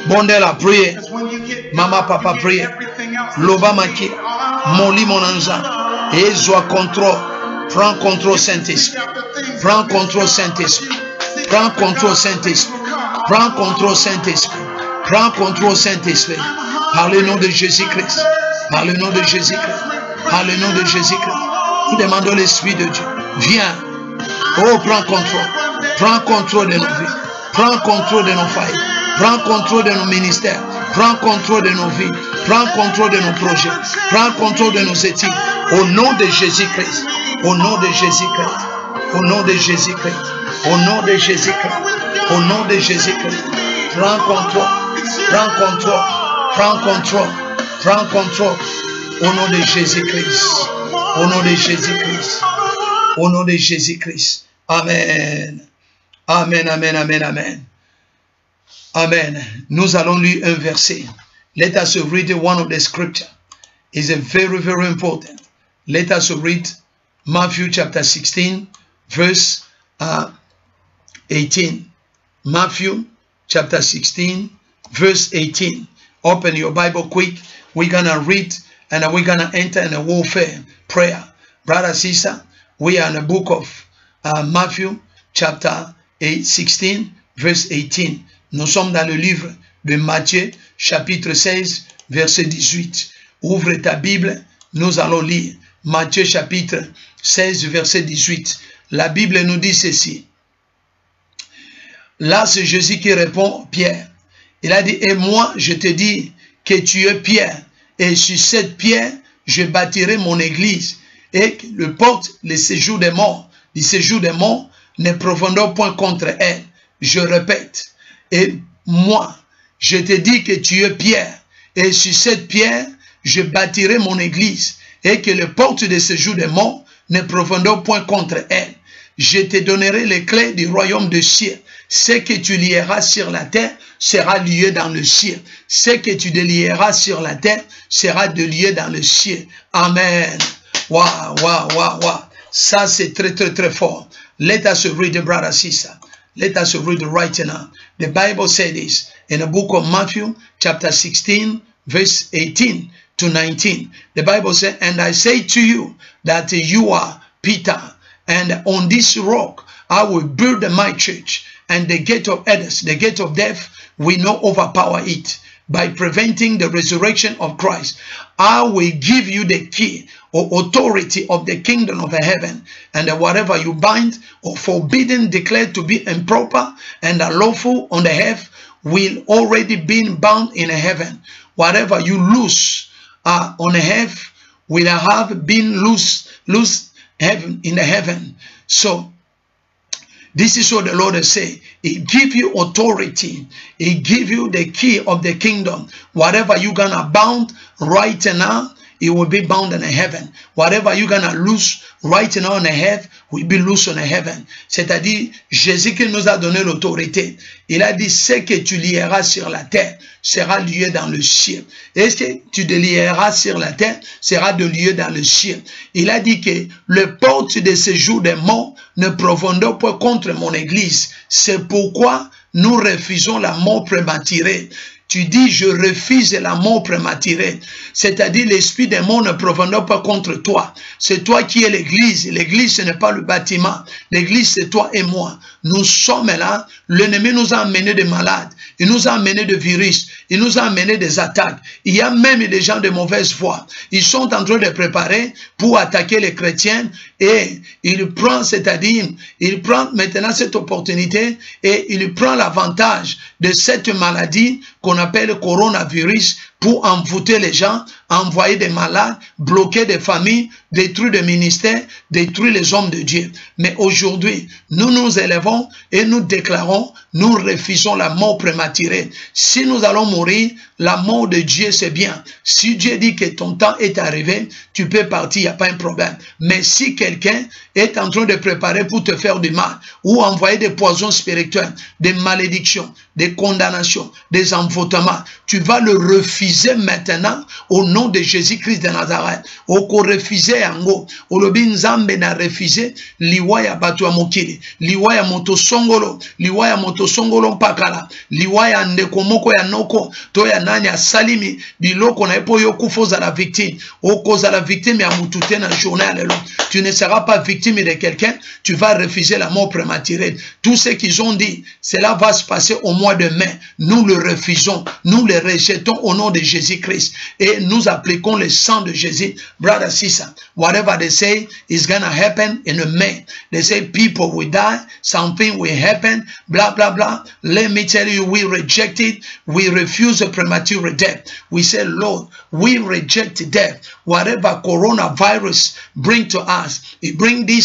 Bondez la prière. Maman, papa, priez. Loba maki. Moli mon anza. Et sois contrôle. Prends contrôle, Saint-Esprit. Prends contrôle, Saint-Esprit. Prends contrôle, Saint-Esprit. Prends contrôle, Saint-Esprit. Prends contrôle, Saint-Esprit. Par le nom de Jésus-Christ. Par le nom de Jésus-Christ. Par le nom de Jésus-Christ. Nous demandons l'Esprit de Dieu. Viens. Oh, prends contrôle. Prends contrôle de nos vies. Prends contrôle de nos failles. Prends contrôle de nos ministères. Prends contrôle de nos vies. Prends contrôle de nos projets. Prends contrôle de nos éthiques. Au nom de Jésus-Christ. Au nom de Jésus-Christ. Au nom de Jésus-Christ. Au nom de Jésus-Christ. Au nom de Jésus-Christ. Prends contrôle. Prends contrôle. Prends contrôle. Prends contrôle. Au nom de Jésus-Christ. Au nom de Jésus-Christ. Au nom de Jésus-Christ. Amen. Amen, amen, amen, amen. Amen. Nous allons lire un verset. Let us read one of the scripture. It's a very, very important. Let us read Matthew chapter 16, verse 18. Matthew chapter 16, verse 18. Open your Bible quick. We're going to read and we're going to enter in a warfare prayer. Brother, sister, we are in the book of Matthew chapter 16, verse 18. Nous sommes dans le livre de Matthieu, chapitre 16, verset 18. Ouvre ta Bible, nous allons lire Matthieu, chapitre 16, verset 18. La Bible nous dit ceci. Là, c'est Jésus qui répond, Pierre. Il a dit, et moi, je te dis que tu es Pierre, et sur cette pierre, je bâtirai mon église, et le porte le séjour des morts. Le séjour des morts ne profondeur point contre elle. Je répète. Et moi, je te dis que tu es Pierre, et sur cette pierre, je bâtirai mon église, et que les portes de séjour des morts ne profondeur point contre elle. je te donnerai les clés du royaume de ciel. Ce que tu lieras sur la terre sera lié dans le ciel. Ce que tu délieras sur la terre sera délié dans le ciel. Amen. Wow, wow, wow, wow. Ça, c'est très, très, très fort. Let us read the brother sister. Let us read right now. The Bible says this in the book of Matthew, chapter 16, verse 18 to 19. The Bible says, and I say to you that you are Peter, and on this rock I will build my church, and the gate of Hades, the gate of death, will not overpower it. By preventing the resurrection of Christ, I will give you the key or authority of the kingdom of heaven, and whatever you bind or forbidden, declared to be improper and unlawful on the earth, will already be bound in heaven. Whatever you loose on the earth will have been loose heaven in the heaven. So this is what the Lord has said. He give you authority. He give you the key of the kingdom. Whatever you're gonna bound right now, it will be bound in heaven. Whatever you're gonna loose right now on the earth will be loose on the heaven. C'est-à-dire, Jésus qui nous a donné l'autorité. Il a dit, ce que tu lieras sur la terre sera lié dans le ciel. Et ce que tu délieras sur la terre sera lié dans le ciel. Il a dit que le porte de séjour des morts ne profondeur pas contre mon église. C'est pourquoi nous refusons la mort prématurée. Tu dis, je refuse la mort prématurée. C'est-à-dire, l'esprit des morts ne provenant pas contre toi. C'est toi qui es l'église. L'église, ce n'est pas le bâtiment. L'église, c'est toi et moi. Nous sommes là. L'ennemi nous a amené des malades. Il nous a amené des virus. Il nous a amené des attaques. Il y a même des gens de mauvaise foi. Ils sont en train de préparer pour attaquer les chrétiens. Et il prend, c'est-à-dire, il prend maintenant cette opportunité et il prend l'avantage de cette maladie qu'on appelle coronavirus pour envoûter les gens, envoyer des malades, bloquer des familles, détruire des ministères, détruire les hommes de Dieu. Mais aujourd'hui, nous nous élevons et nous déclarons, nous refusons la mort prématurée. Si nous allons mourir, la mort de Dieu, c'est bien. Si Dieu dit que ton temps est arrivé, tu peux partir, il n'y a pas un problème. Mais si quelqu'un est en train de préparer pour te faire du mal, ou envoyer des poisons spirituels, des malédictions, des condamnations, des envoûtements, tu vas le refuser maintenant au nom de Jésus-Christ de Nazareth. Oko refuser yango, olobi nzambe na refuser liwa ya batu ya mokili, liwa ya moto songolo, liwa ya moto songolo mpakala, liwa ya ndeko moko ya noko, to ya nani ya salimi, biloko na epo yo kufoza la victime, oko za la victime ya mutute na journée lelo. Tu ne seras pas victime de quelqu'un, tu vas refuser la mort prématurée. Tout ce qu'ils ont dit, cela va se passer au mois de mai. Nous le refusons, nous le rejetons au nom de Jésus-Christ et nous appliquons le sang de Jésus. Brother, sister, whatever they say is gonna happen in May. They say people will die, something will happen, blah, blah, blah. Let me tell you, we reject it. We refuse a premature death. We say, Lord, we reject death. Whatever coronavirus bring to us, it bring these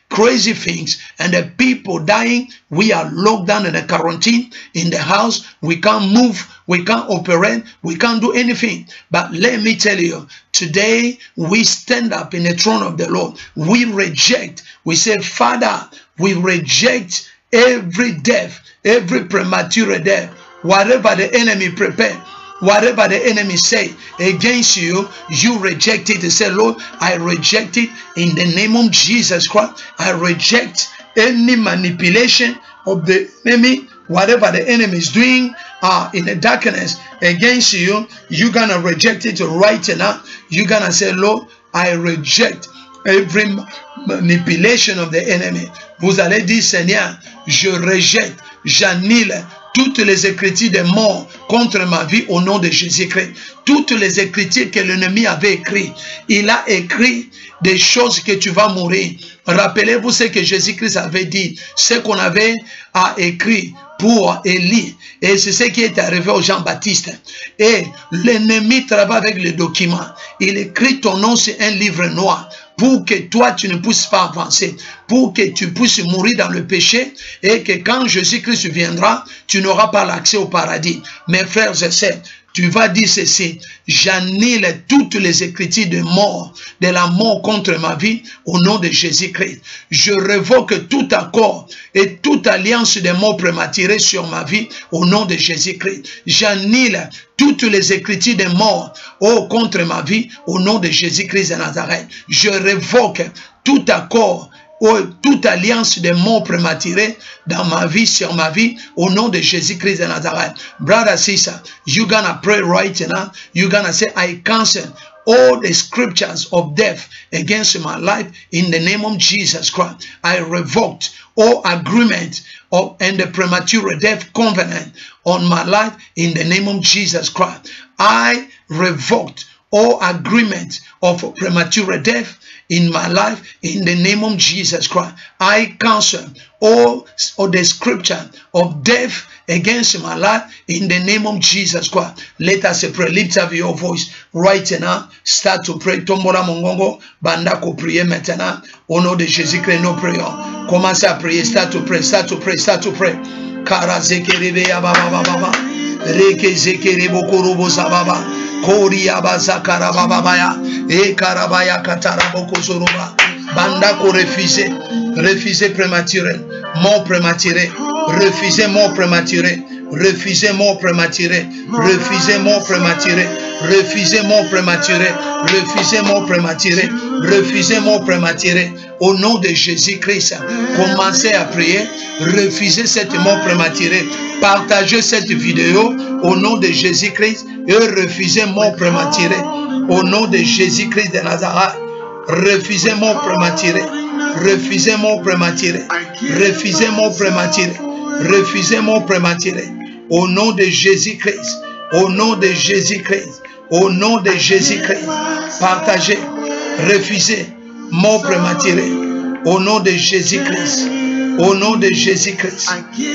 crazy things, and the people dying. We are locked down in a quarantine in the house. We can't move, we can't operate, we can't do anything. But let me tell you, today we stand up in the throne of the Lord. We reject, we say, Father, we reject every death, every premature death, whatever the enemy prepared. Whatever the enemy say against you, you reject it. And say, Lord, I reject it in the name of Jesus Christ. I reject any manipulation of the enemy. Whatever the enemy is doing in the darkness against you, you're going to reject it right now. You're going to say, Lord, I reject every manipulation of the enemy. Vous allez dire, Seigneur, je rejette, j'annule toutes les écritures de mort contre ma vie au nom de Jésus-Christ. Toutes les écritures que l'ennemi avait écrites. Il a écrit des choses que tu vas mourir. Rappelez-vous ce que Jésus-Christ avait dit. Ce qu'on avait écrit pour Élie. Et c'est ce qui est arrivé au Jean-Baptiste. Et l'ennemi travaille avec les documents. Il écrit ton nom sur un livre noir. Pour que toi, tu ne puisses pas avancer. Pour que tu puisses mourir dans le péché. Et que quand Jésus-Christ viendra, tu n'auras pas l'accès au paradis. Mes frères et sœurs, tu vas dire ceci: j'annule toutes les écritures de mort, de la mort contre ma vie, au nom de Jésus-Christ. Je révoque tout accord et toute alliance de mort prématurée sur ma vie, au nom de Jésus-Christ. J'annule toutes les écritures de mort contre ma vie, au nom de Jésus-Christ de Nazareth. Je révoque tout accord, toute alliance de mort prématurée dans ma vie, sur ma vie, au nom de Jésus-Christ de Nazareth. Brother, sister, you're gonna pray right now. You're gonna say, I cancel all the scriptures of death against my life in the name of Jesus Christ. I revoked all agreement and the premature death covenant on my life in the name of Jesus Christ. I revoked all agreement of premature death in my life in the name of Jesus Christ. I cancel all the scripture of death against my life in the name of Jesus Christ. Let us pray. Lift up your voice right now. Start to pray. Tombola mongongo. Banda ko prier maintenant. Au nom de Jésus-Christ, nous prions. Commencez à prier. Start to pray. Start to pray. Start to pray. Kara zekerebe ya baba baba. Reke zekerebo korobo sababa. Kori abaza karababaya. E karabaya kataraboko zoroba. Banda ko refuser. Refuser prématuré. Mort prématuré. Refuser mort prématuré. Refuser mort prématuré. Refuser mort prématuré. Refuser mort prématuré. Refuser mort prématuré. Refuser mort prématuré. Au nom de Jésus-Christ, commencez à prier. Refusez cette mort prématurée. Partagez cette vidéo au nom de Jésus-Christ et refusez mort prématurée. Au nom de Jésus-Christ de Nazareth, refusez mort prématurée. Refusez mort prématurée. Refusez mort prématurée. Refusez mort prématurée. Au nom de Jésus-Christ. Au nom de Jésus-Christ. Au nom de Jésus-Christ. Partagez. Refusez mort prématurée. Au nom de Jésus-Christ. Au nom de Jésus-Christ.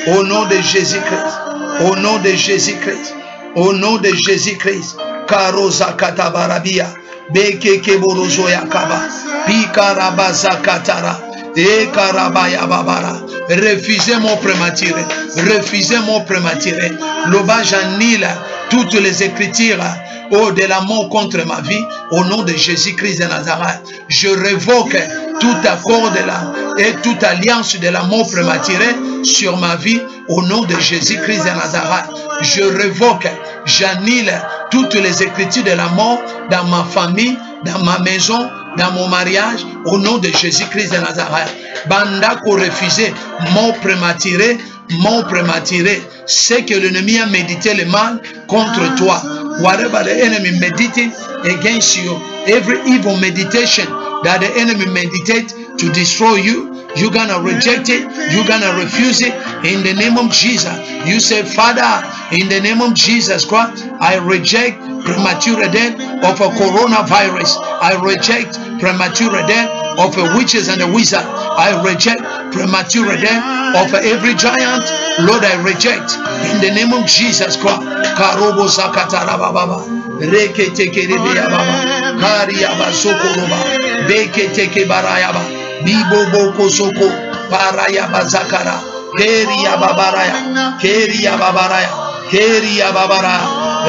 Au nom de Jésus-Christ. Au nom de Jésus-Christ. Au nom de Jésus-Christ. Karoza katabarabia. Beke keborozo yakaba. Pikarabaza katara. E karabaya babara. Refusez mon prématuré. Refusez mon prématuré. Loba j'annule toutes les écritures de la mort contre ma vie au nom de Jésus-Christ de Nazareth. Je révoque tout accord et toute alliance de la mort prématurée sur ma vie au nom de Jésus-Christ de Nazareth. Je révoque, j'annule toutes les écritures de la mort dans ma famille, dans ma maison, dans mon mariage, au nom de Jésus-Christ de Nazareth. Banda ko refusé, mort prématuré, c'est que l'ennemi a médité le mal contre toi. Whatever the enemy meditated against you, every evil meditation that the enemy meditate to destroy you, you're gonna reject it, you're gonna refuse it in the name of Jesus. You say, Father, in the name of Jesus Christ, I reject premature death of a coronavirus. I reject premature death of witches and the wizard. I reject premature death of every giant. Lord, I reject in the name of Jesus Christ. Karobo sakatara baba. Reke teke rebeya baba. Kari aba sokoroba. Beke teke barayaba. Bibo boko soko. Barayaba zakara. Keri aba baraya. Keri aba baraya. Keri aba baraya.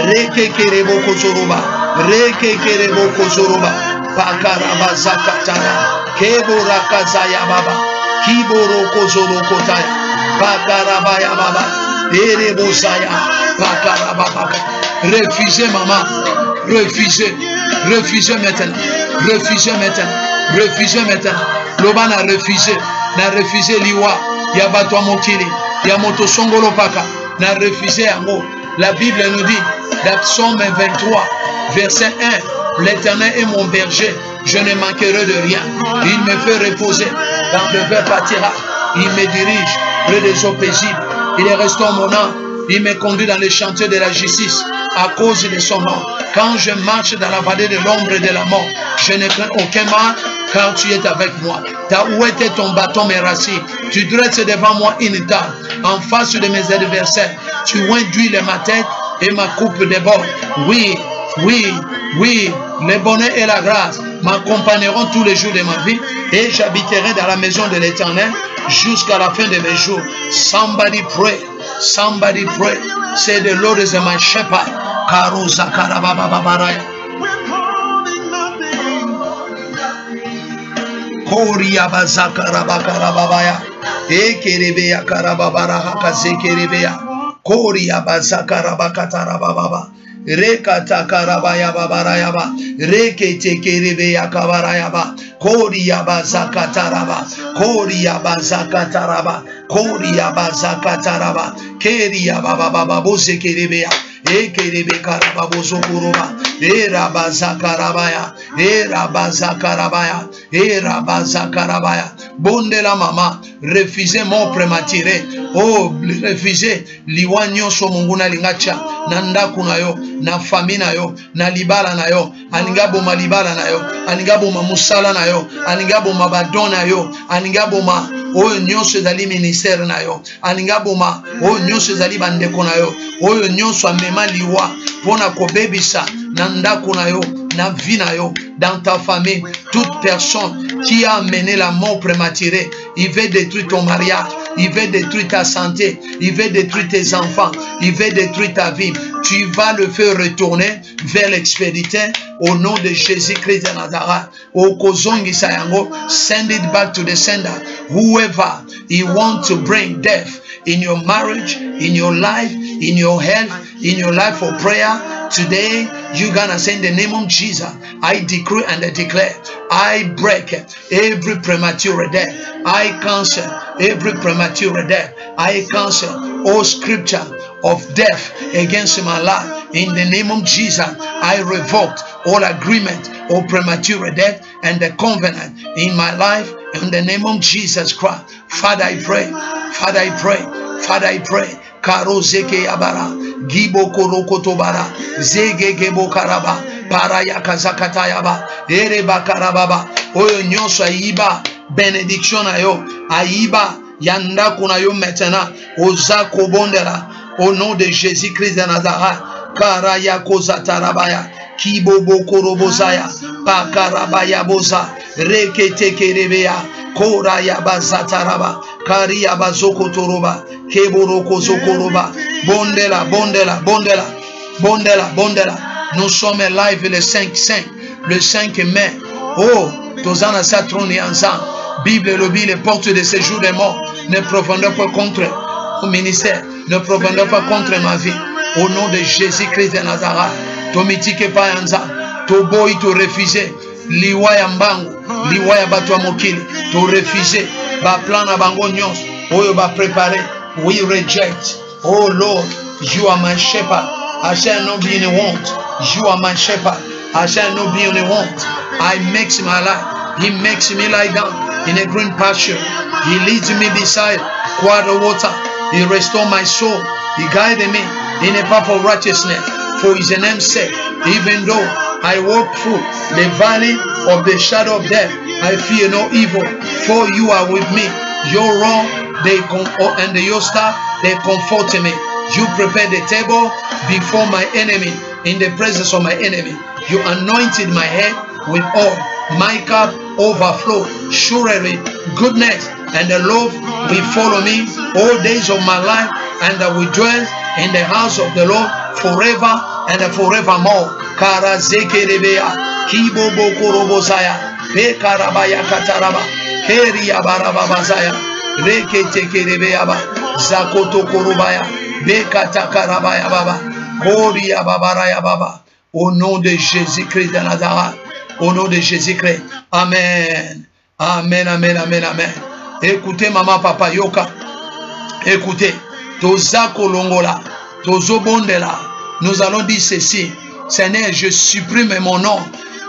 Reke kerebo kosoroba. Reke kerebo kosoroba. Pakaraba zakatara. Kebora kazaya baba. Kiboro kozoro kotaya. Pakarabaya baba. Erebosaya. Pakarababa. Refusez maman. Refusez. Refusez maintenant. Refusez maintenant. Refusez maintenant. Loba na refusé. Na refusé liwa. Yabatwa mokili. Yamoto songolo paka. Na refusé yango. La Bible nous dit, dans Psaume 23, verset 1, l'Éternel est mon berger, je ne manquerai de rien. Il me fait reposer dans le vert pâturage. Il me dirige près des eaux paisibles. Il restaure mon âme. Il me conduit dans les chantiers de la justice à cause de son nom. Quand je marche dans la vallée de l'ombre et de la mort, je ne crains aucun mal, car tu es avec moi. Où était ton bâton, mes racines? Tu dresses devant moi une table en face de mes adversaires. Tu induis ma tête et ma coupe déborde. Oui, oui, oui, le bonheur et la grâce m'accompagneront tous les jours de ma vie et j'habiterai dans la maison de l'Éternel jusqu'à la fin de mes jours. Somebody pray. Somebody pray. Say, the Lord is my shepherd. Karoza karababaraya. Koria bazakarabakarababaya. Ekerebeya karababara kazekerebeya. Koria bazakarabakatarababa. Rekata karabaya babarayaba. Rekete kerebeya kabarayaba. Koria bazakataraba. Koria bazakataraba. Koria bazakataraba. Keria bababa bozekerebeya. Ekerebe karababozo kuruba. Era bazakarabaya. Era bazakarabaya. Era bazakarabaya. Bonde la mama. Refusez mort prématuré. Oh, refusez. Liwanyo so munguna lingacha. Nanda kunayo. Na famina yo. Na libala na yo. Alingabo malibala na yo. Alingabo mamusala na yo. Alingabo mabadona yo. Alingabo ma. Oyo nyonso ezali ministère na yo. Alingabo ma. Oyo nyonso ezali bandeko na yo. Oyo nyonso amema liwa. Pona kobebisa. Nanda kunayo. Na vie na yo. Dans ta famille. Toute personne qui a amené la mort prématurée. Il veut détruire ton mariage. Il veut détruire ta santé. Il veut détruire tes enfants. Il veut détruire ta vie. Tu vas le faire retourner vers l'expéditeur au nom de Jésus-Christ de Nazareth. Send it back to the sender. Whoever he wants to bring death in your marriage, in your life, in your health, in your life for prayer, today you're gonna say in the name of Jesus, I decree and I declare, I break every premature death. I cancel every premature death. I cancel all scripture of death against my life. In the name of Jesus, I revoked all agreement of premature death and the covenant in my life. In the name of Jesus Christ, Father, I pray. Father, I pray. Father, I pray. Karo zeke yabara, gibo korokotobara, zege gebo karaba, paraya kazakatayaba, ereba karababa, oyo nyonso ayiba, benediction ayo, ayiba, yanda kunayo maintenant, ozako bondera, au nom de Jésus-Christ de Nazareth, karaya kozatarabaya, kibobo korobozaya, pakarabaya boza, rekete kerebeya, koraya bazataraba, karia bazoko toroba, keboroko zokoroba, bondela, bondela, bondela, bondela, bondela. Nous sommes live le 5 mai. Oh, tozana satroni ensemble. Bible lobby, les portes de séjour des morts ne proviennent pas contre au ministère, ne proviennent pas contre ma vie. Au nom de Jésus-Christ de Nazareth, tomitike pa yanza, toboy to refuser, liwa ya mbangu, liwa ya batu wa mokili, to refuser, ba plan na bango nyons, oyo ba préparer, we reject. Oh Lord, you are my shepherd, I shall not be in a want. You are my shepherd, I shall not be in a want. I makes my life, he makes me lie down in a green pasture. He leads me beside quiet water. He restores my soul. He guided me in a path of righteousness for his name's sake. Even though I walk through the valley of the shadow of death, I fear no evil, for you are with me. Your rod and your staff, they comfort me. You prepare the table before my enemy, in the presence of my enemy. You anointed my head with oil. My cup overflow. Surely goodness and the love will follow me all days of my life, and I will dwell in the house of the Lord forever and forevermore. Karazekerebea, kibobo korobosaya, pekarabaya kataraba, keria barababazaya, reketekerebeaba, zakoto korobaya, bekatakarabaya baba, koria babaraya baba. Au nom de Jésus-Christ de Nazareth. Au nom de Jésus-Christ. Amen. Amen, amen, amen, amen. Écoutez, maman, papa, yoka. Écoutez. Toza kolongola. Tozo bondela. Nous allons dire ceci. Seigneur, je supprime mon nom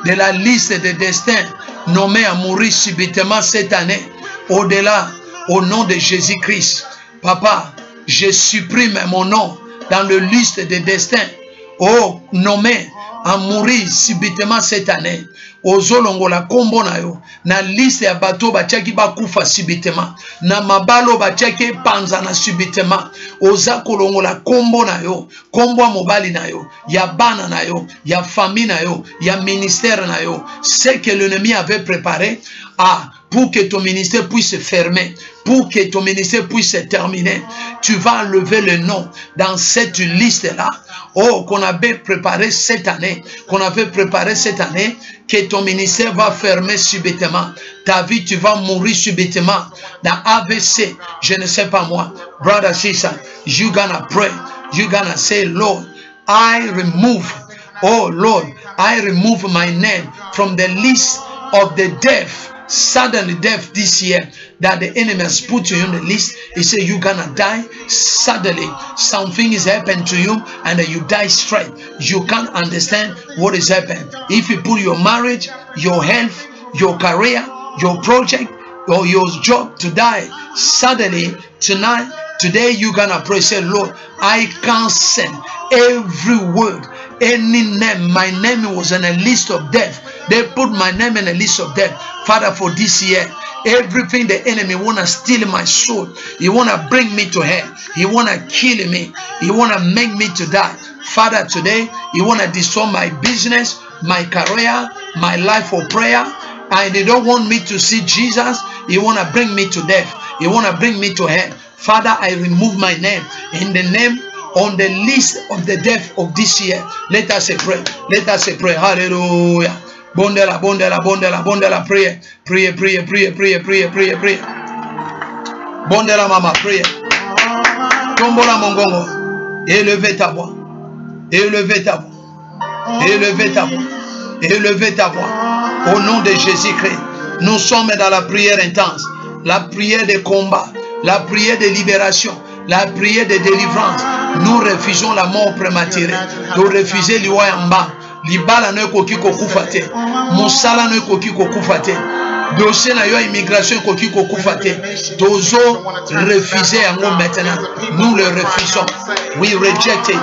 de la liste des destins nommés à mourir subitement cette année. Au-delà, au nom de Jésus-Christ. Papa, je supprime mon nom dans la liste des destins. Oh, nommé à mourir subitement cette année. Ozolongola kombo na yo na liste ya bato batiaki bakufa subitement na mabalo batiaki panza na subitement. Oza kolongola kombo na yo, kombo mobali na yo, ya bana na yo, ya famille na yo, ya ministère na yo. Ce que l'ennemi avait préparé pour que ton ministère puisse se fermer, pour que ton ministère puisse se terminer. Tu vas enlever le nom dans cette liste-là, oh, qu'on avait préparé cette année, que ton ministère va fermer subitement. Ta vie, tu vas mourir subitement. Dans AVC, je ne sais pas moi. Brother, sister, you gonna pray. You gonna say, Lord, I remove, oh Lord, I remove my name from the list of the deaf. Suddenly death this year that the enemy has put you on the list. He said you're gonna die suddenly. Something is happening to you and you die straight. You can't understand what is happening. If you put your marriage, your health, your career, your project, or your job to die suddenly tonight, today you're gonna pray, say, Lord, I cancel every word, any name. My name was on a list of death. They put my name in a list of death. Father, for this year, everything the enemy wanna steal my soul, he wanna bring me to hell, he wanna kill me, he wanna make me to die. Father, today, he wanna destroy my business, my career, my life of prayer, and they don't want me to see Jesus. He wanna bring me to death, he wanna bring me to hell. Father, I remove my name in the name on the list of the death of this year. Let us pray. Let us pray. Hallelujah. Bondela, bondela, bondela, bondela, pray. Pray, pray, pray, pray, pray, pray, pray. Bondela, mama, pray. Tombola mongongo. Élevez ta voix. Élevez ta voix. Élevez ta voix. Élevez ta voix. Au nom de Jésus-Christ. Nous sommes dans la prière intense. La prière de combat. La prière de libération. La prière de délivrance. Nous refusons la mort prématurée. Nous refusons l'Iwa en bas. Libala no koki kokufa te. Musala no koki kokufa te. Dossier na yo immigration koki kokufa te. Tozo refuser yango maintenant. Nous le refusons. We reject it.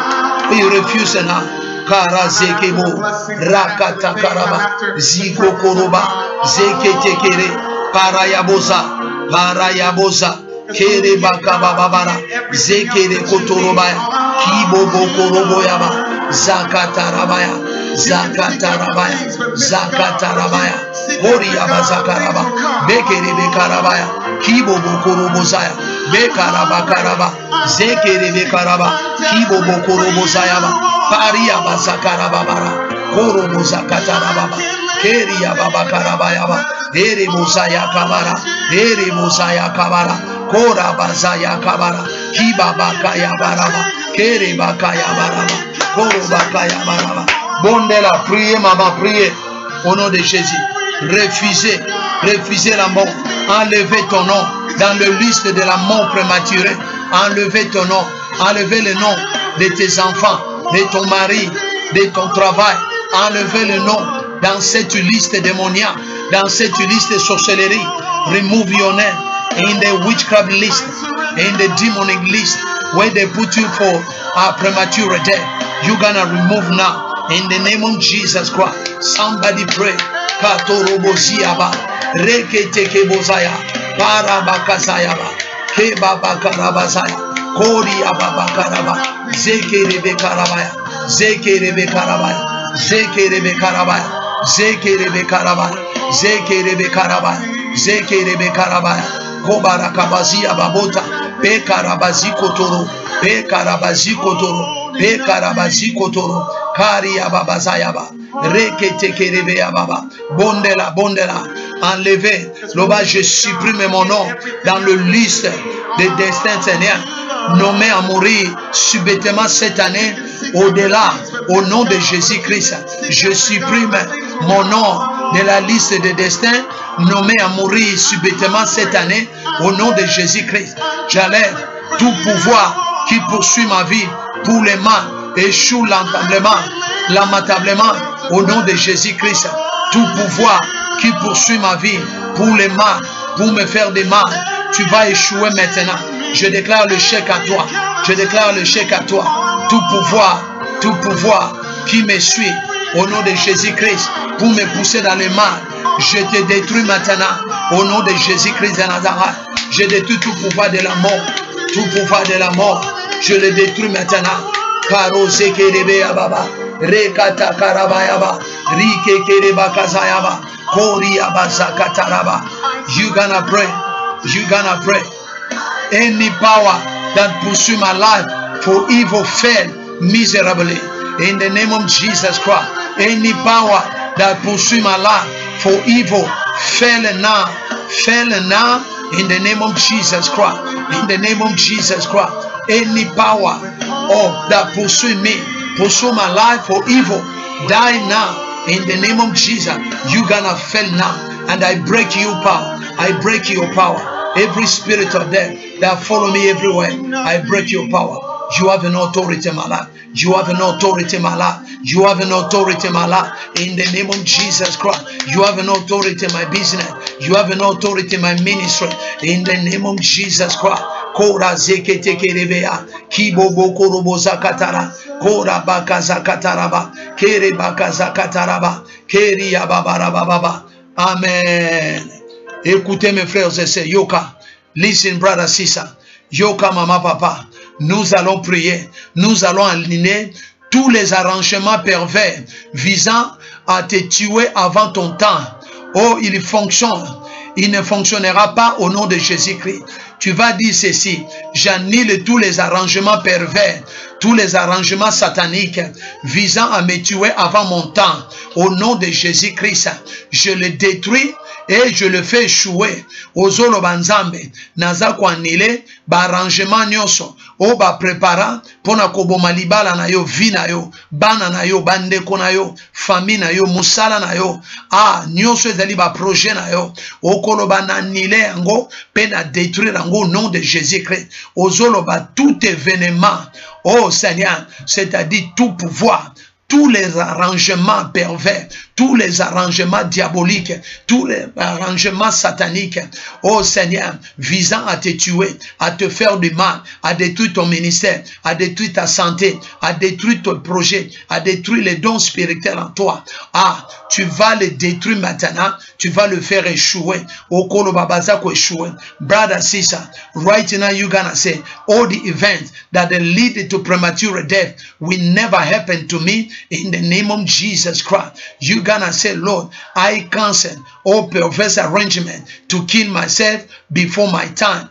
We refuse now. Karazekebo rakata karaba ziko koroba zeketekere parayaboza kere bakababara zekere kotorobaya kibobo koroboyaba zakatarabaya Oriaba zakaraba bekere bekarabaya kibobo korobozaya bekarabakaraba zekere bekaraba kibobo korobozayaba pariaba zakarababara korobozakatarababa keria babakarabaya ere mosaya kabara kora bazaya kabara kibabakaya baraba kere bakaya baraba koro bakaya baraba. Bondela, priez maman, priez au nom de Jésus. Refusez la mort. Enlevez ton nom dans le liste de la mort prématurée. Enlevez ton nom. Enlevez le nom de tes enfants, de ton mari, de ton travail. Enlevez le nom dans cette liste démoniaque, dans cette liste de sorcellerie. Remove your name in the witchcraft list, in the demonic list, where they put you for a premature death. You're gonna remove now in the name of Jesus Christ. Somebody pray. Katoroboziaba, reketekebozaya, parabakazayaba, kebabakarabazaya, koriababakaraba, zekerebekarabaya, zekerebekarabaya, zekerebekarabaya, zekerebekarabaya, zekerebekarabaya, zekerebekarabaya, kobarakabazia babota, pekarabazikotoro, pekarabazikotoro, pekarabazikotoro, kariababazayaba. Reketekerebe baba. Bondela, enlevez. Loba, je supprime mon nom dans le liste des destins, Seigneur. Nommé à mourir subitement cette année, au-delà, au nom de Jésus-Christ. Je supprime mon nom de la liste des destins, nommé à mourir subitement cette année, au nom de Jésus-Christ. J'enlève tout pouvoir qui poursuit ma vie pour les mal, échoue lamentablement, au nom de Jésus-Christ. Tout pouvoir qui poursuit ma vie pour les mal, pour me faire des mal, tu vas échouer maintenant. Je déclare le chèque à toi. Je déclare le chèque à toi. Tout pouvoir qui me suit au nom de Jésus-Christ pour me pousser dans le mal, je te détruis maintenant au nom de Jésus-Christ de Nazareth. Je détruis tout pouvoir de la mort. Tout pouvoir de la mort, je le détruis maintenant. Karo zekerebe baba. Rekata karabayaba, rike kereba kazayaba, kori abazakataraba, You gonna pray. You gonna pray. Any power that pursue my life for evil fail miserably. In the name of Jesus Christ. Any power that pursue my life for evil fail now. Fail now. In the name of Jesus Christ. In the name of Jesus Christ. Any power that pursue me, pursue my life for evil, die now. In the name of Jesus, you gonna fail now. And I break your power. I break your power. Every spirit of death that follow me everywhere, I break your power. You have an authority in my life. You have an authority in my life. You have an authority in my life. In the name of Jesus Christ. You have an authority in my business. You have an authority in my ministry. In the name of Jesus Christ. Kora zekete kerebea. Kibobo korobo zakatara. Kora baka zakataraba. Kere baka zakataraba. Keri yababarababa. Amen. Écoutez mes frères et sœurs. Yoka. Listen, brother, sister. Yoka, mama, papa. Nous allons prier. Nous allons aligner tous les arrangements pervers visant à te tuer avant ton temps. Oh, il fonctionne. Il ne fonctionnera pas au nom de Jésus-Christ. Tu vas dire ceci. J'annule tous les arrangements pervers, tous les arrangements sataniques visant à me tuer avant mon temps. Au nom de Jésus-Christ, je le détruis et je le fais échouer. Ozolo banzambe, naza kwanile, ba arrangement nyonso, o ba prepara, pona koboma libala na yo, vi na yo, bana na yo, bandeko na yo, famille na yo, musala na yo, nyonso ezali ba projet na yo, okolo ba nanile yango, pe na détruire yango au nom de Jésus-Christ. Ozolo ba tout événement, oh Seigneur, c'est-à-dire tout pouvoir, tous les arrangements pervers, tous les arrangements diaboliques, tous les arrangements sataniques, oh Seigneur, visant à te tuer, à te faire du mal, à détruire ton ministère, à détruire ta santé, à détruire ton projet, à détruire les dons spirituels en toi. Tu vas le détruire maintenant, tu vas le faire échouer. Okolo babazako échouer. Brother, sister, right now you're gonna say, all the events that lead to premature death will never happen to me in the name of Jesus Christ. You're gonna say, Lord, I cancel all perverse arrangement to kill myself before my time.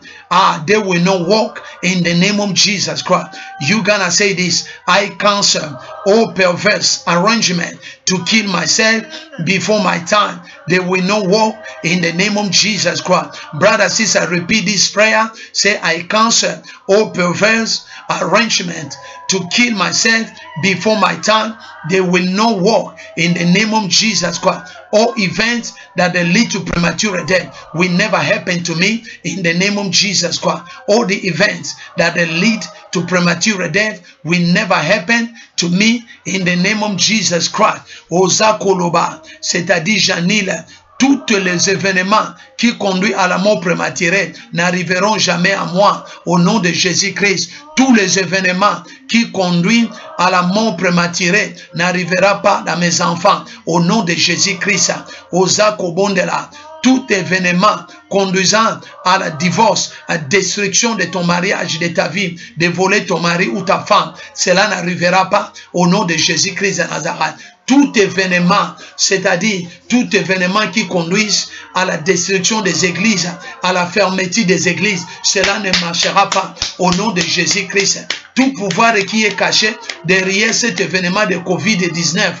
They will not walk in the name of Jesus Christ. You're gonna say this, I cancel all perverse arrangement to kill myself before my time. They will not walk in the name of Jesus Christ. Brother, sister, repeat this prayer. Say, I cancel all perverse arrangement to kill myself before my time. They will not walk in the name of Jesus Christ. All events that lead to premature death will never happen to me in the name of Jesus Christ. All the events that lead to premature death will never happen to me in the name of Jesus Christ. Ozakoloba, c'est-à-dire j'annule tous les événements qui conduisent à la mort prématurée n'arriveront jamais à moi au nom de Jésus-Christ. Tous les événements qui conduisent à la mort prématurée n'arriveront pas à mes enfants au nom de Jésus-Christ. Ozakobondela, tout événement conduisant à la divorce, à la destruction de ton mariage, de ta vie, de voler ton mari ou ta femme, cela n'arrivera pas au nom de Jésus-Christ de Nazareth. Tout événement, c'est-à-dire tout événement qui conduise à la destruction des églises, à la fermeture des églises, cela ne marchera pas au nom de Jésus-Christ. Tout pouvoir qui est caché derrière cet événement de Covid-19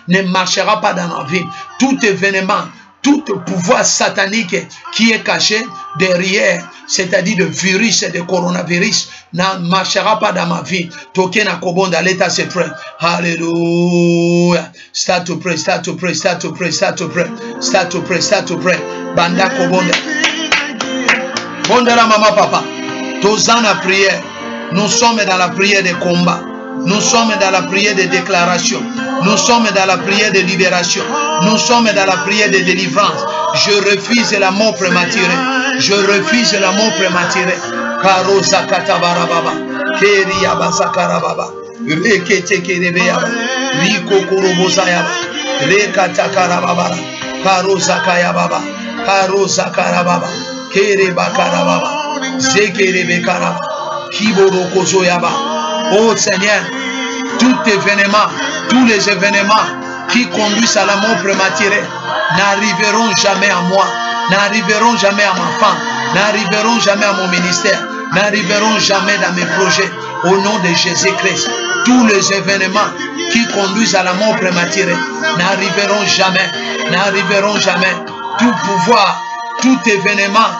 ne marchera pas dans la vie. Tout événement, tout pouvoir satanique qui est caché derrière, c'est-à-dire le virus et le coronavirus, ne marchera pas dans ma vie. Tokena kobonda, let us pray. Hallelujah. Start to pray, start to pray, start to pray, start to pray, start to pray, start to pray. Banda kobonda. Bondera maman papa. Tozan la prière. Nous sommes dans la prière de combat. Nous sommes dans la prière de déclaration. Nous sommes dans la prière de libération. Nous sommes dans la prière de délivrance. Je refuse la mort prématurée. Je refuse la mort prématurée. Karo zakata baba. Keri abasakara baba. Rekete kerebea. Riko kurobosaya. Rekata karababa. Karo zakaya baba. Karo zakara baba. Kere bakara baba. Zekere bekara. Kiboro kozoyaba. Oh Seigneur, tout événement, tous les événements qui conduisent à la mort prématurée n'arriveront jamais à moi. n'arriveront jamais à ma femme, n'arriveront jamais à mon ministère, n'arriveront jamais dans mes projets. Au nom de Jésus-Christ, tous les événements qui conduisent à la mort prématurée n'arriveront jamais, n'arriveront jamais. Tout pouvoir, tout événement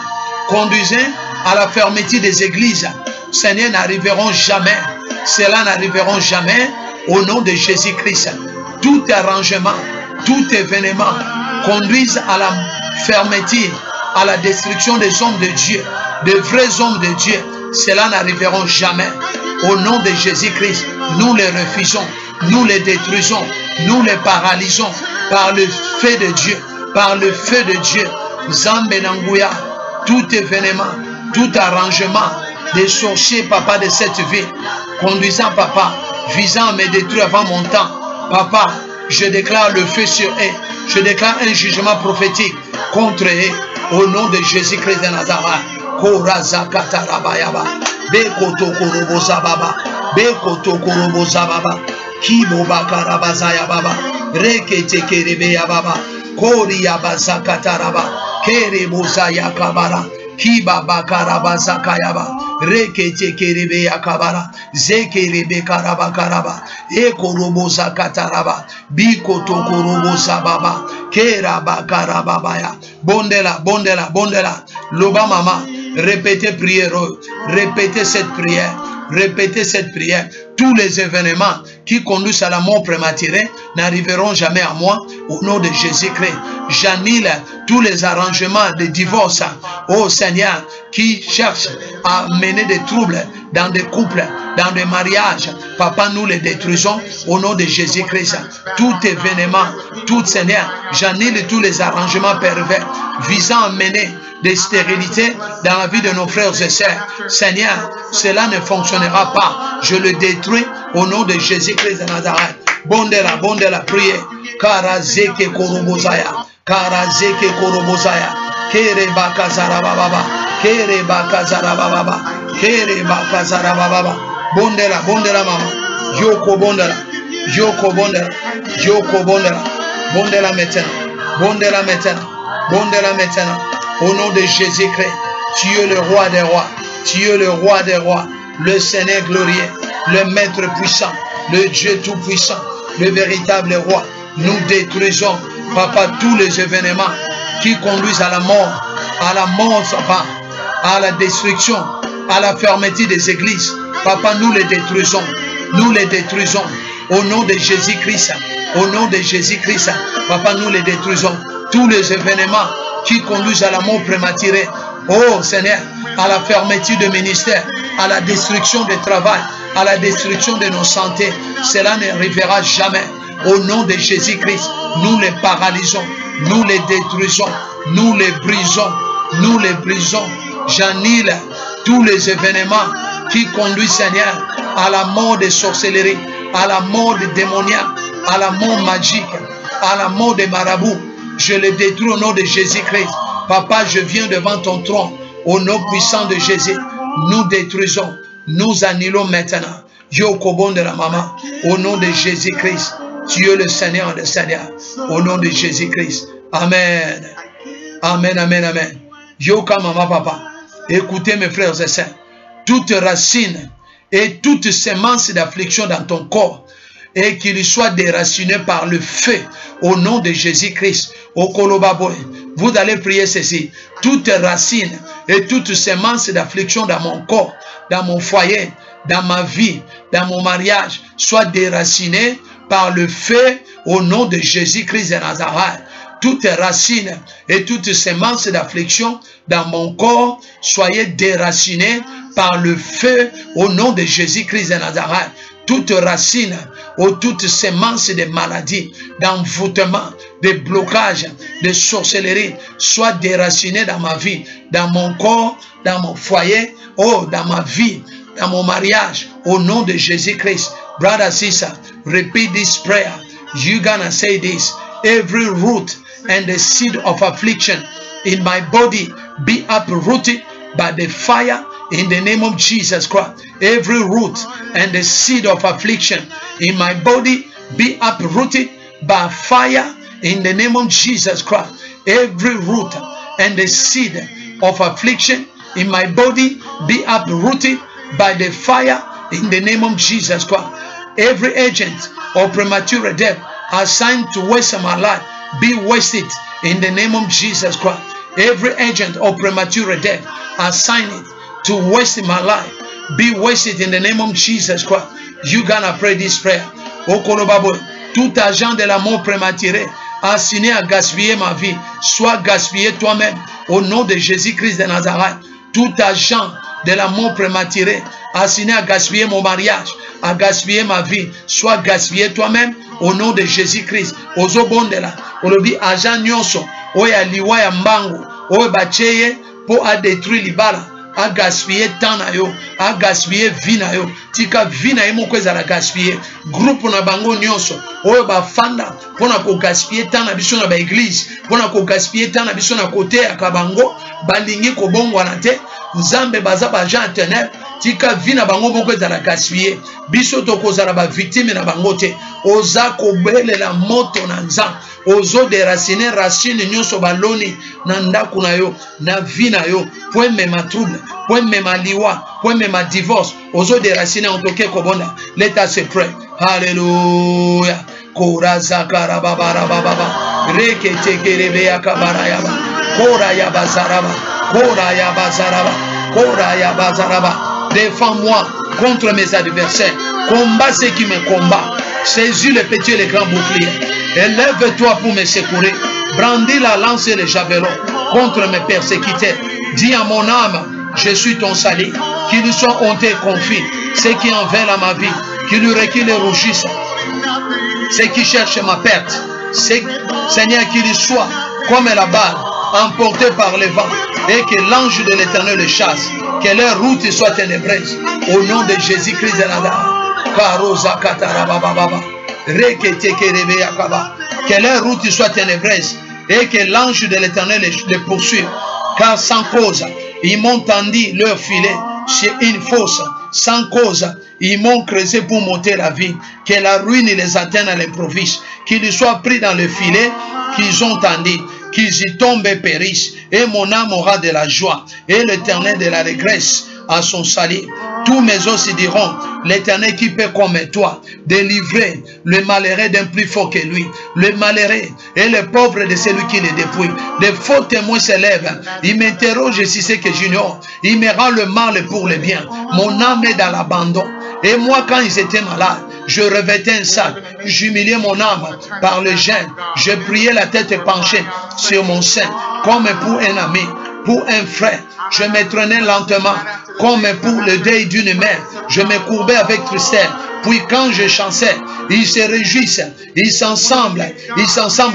conduisant à la fermeture des églises, Seigneur, n'arriveront jamais. Cela n'arriveront jamais au nom de Jésus-Christ. Tout arrangement, tout événement conduisent à la fermeture, à la destruction des hommes de Dieu, de vrais hommes de Dieu. Cela n'arriveront jamais. Au nom de Jésus-Christ, nous les refusons, nous les détruisons, nous les paralysons par le feu de Dieu, par le feu de Dieu. Zambenanguya, tout événement, tout arrangement des sorciers, papa, de cette vie, conduisant, papa, visant à me détruire avant mon temps. Papa, je déclare le feu sur eux. Je déclare un jugement prophétique contre eux. Au nom de Jésus-Christ de Nazareth. Korazakatarabayaba. Bekotokorobo-zababa. Bekotokorobo-zababa. Kibobakarabazayababa. Reketekerebeyababa. Koriyabazakataraba. Kerebozayakabara. Kibabakarabazakayaba. Reketekerebeyakabara. Zekerebekarabakaraba. Ekorobozakataraba. Bikotokorobozababa. Kerabakarababaya. Bondela, bondela, bondela. Loba mama. Répétez prière. Répétez cette prière. Répétez cette prière. Tous les événements qui conduisent à la mort prématurée n'arriveront jamais à moi au nom de Jésus-Christ. J'annule tous les arrangements de divorce, ô Seigneur, qui cherchent à mener des troubles dans des couples, dans des mariages. Papa, nous les détruisons au nom de Jésus-Christ. Tout événement, tout Seigneur, j'annule tous les arrangements pervers visant à mener des stérilités dans la vie de nos frères et sœurs. Seigneur, cela ne fonctionnera pas. Je le détruis au nom de Jésus-Christ de Nazareth. Bondela, bondela, priez. Karazeke korobozaya. Karazeke korobozaya. Kereba kazarababa. Kereba kazarababa. Kereba kazarababa. Bondela, bondela mama. Yoko bondela. Yoko bondela. Yoko bondela. Bondela maintenant. Bondela maintenant. Bondela maintenant. Au nom de Jésus-Christ, tu es le roi des rois, tu es le roi des rois, le Seigneur glorieux, le Maître puissant, le Dieu tout-puissant, le véritable roi. Nous détruisons, papa, tous les événements qui conduisent à la mort, papa, à la destruction, à la fermeture des églises. Papa, nous les détruisons, au nom de Jésus-Christ, au nom de Jésus-Christ, papa, nous les détruisons. Tous les événements qui conduisent à la mort prématurée, oh Seigneur, à la fermeture de ministère, à la destruction du travail, à la destruction de nos santé, cela n'arrivera jamais. Au nom de Jésus-Christ, nous les paralysons, nous les détruisons, nous les brisons, nous les brisons. J'annule tous les événements qui conduisent, Seigneur, à la mort des sorcelleries, à la mort des démoniaques, à la mort magique, à la mort des marabouts. Je les détruis au nom de Jésus-Christ. Papa, je viens devant ton trône. Au nom puissant de Jésus, nous détruisons, nous annulons maintenant. Yokobon de la maman, au nom de Jésus-Christ. Tu es le Seigneur des Seigneurs. Au nom de Jésus-Christ. Amen. Amen, amen, amen. Yoka maman, papa. Écoutez mes frères et sœurs. Toute racine et toute sémence d'affliction dans ton corps, et qu'il soit déraciné par le feu au nom de Jésus-Christ. Vous allez prier ceci. Toute racine et toute sémence d'affliction dans mon corps, dans mon foyer, dans ma vie, dans mon mariage, soit déraciné par le feu au nom de Jésus-Christ de Nazareth. Toute racine et toute sémence d'affliction dans mon corps, soyez déracinés par le feu au nom de Jésus-Christ de Nazareth. Toute racine ou toute sémence de maladies, d'envoûtement, de blocage, de sorcellerie, soit déracinée dans ma vie, dans mon corps, dans mon foyer, oh, dans ma vie, dans mon mariage, au nom de Jésus-Christ. Brother, sister, repeat this prayer. You're gonna say this. Every root and the seed of affliction in my body be uprooted by the fire in the name of Jesus Christ. Every root and the seed of affliction in my body be uprooted by fire in the name of Jesus Christ. Every root and the seed of affliction in my body be uprooted by the fire in the name of Jesus Christ. Every agent of premature death assigned to waste my life be wasted in the name of Jesus Christ. Every agent of premature death assigned to waste my life be wasted in the name of Jesus Christ. You gonna pray this prayer. Tout agent de la mort prématurée assigné à gaspiller ma vie, soit gaspillé toi-même au nom de Jésus-Christ de Nazareth. Tout agent de la mort prématurée assigné à gaspiller mon mariage, à gaspiller ma vie, soit gaspillé toi-même au nom de Jésus-Christ. Ozobondela, olobi agent nyonso, oya liwa ya mbangu, oya bacheye pour a détruire libala, a gaspiller temps na yo, a gaspiller vie na yo, tika vie na yo moko ezala gaspiller. Groupe na bango nyonso, oya bafanda pona ko gaspiller temps na biso na ba église, pona ko gaspiller temps na biso na côté ya kabango, balingi ko bongwana te, nzambe baza ba agent ténèbres. Tika vina bango moko ezala gaspiller. Biso tokozala ba victime na bango te. Oza kobele la moto na nzambe. Ozo déraciner racine nyonso baloni na ndako na yo, na vie na yo. Point mema trouble, point mema liwa, point mema divorce. Ozo déraciner ontoke kobonda. Let us pray. Hallelujah. Koraza karababara baba. Reke tekerebe yakabara yaba. Kora yaba zaraba. Kora yaba zaraba. Kora yaba zaraba. Défends-moi contre mes adversaires. Combat ceux qui me combattent. Saisis le petit et le grand bouclier. Élève-toi pour me secourir. Brandis la lance et le javelot contre mes persécuteurs. Dis à mon âme, je suis ton salut. Qu'ils soient hontés et confus. Ceux qui en veulent à ma vie, qui lui reculent et rougissent. Ceux qui cherchent ma perte. Seigneur, qu'ils soient comme la balle, emportés par le vent. Et que l'ange de l'Éternel les chasse. Que leur route soit ténébreuse. Au nom de Jésus-Christ de Nazareth. Que leur route soit ténébreuse. Et que l'ange de l'Éternel les poursuive. Car sans cause, ils m'ont tendu leur filet sur une fosse. Sans cause, ils m'ont creusé pour monter la vie. Que la ruine les atteigne à l'improviste. Qu'ils soient pris dans le filet qu'ils ont tendu. Qu'ils y tombent et périssent. Et mon âme aura de la joie. Et l'Éternel de la régresse à son salut. Tous mes os se diront, l'Éternel qui peut comme toi délivrer le malheureux d'un plus fort que lui. Le malheureux et le pauvre de celui qui le dépouille. Les faux témoins se lèvent. Ils m'interrogent si c'est que j'ignore. Ils me rendent le mal pour le bien. Mon âme est dans l'abandon. Et moi, quand ils étaient malades, je revêtais un sac. J'humiliais mon âme par le jeûne. Je priais la tête penchée sur mon sein, comme pour un ami, pour un frère. Je me traînais lentement, comme pour le deuil d'une mère. Je me courbais avec tristesse. Puis quand je chantais, ils se réjouissent. Ils s'ensemblent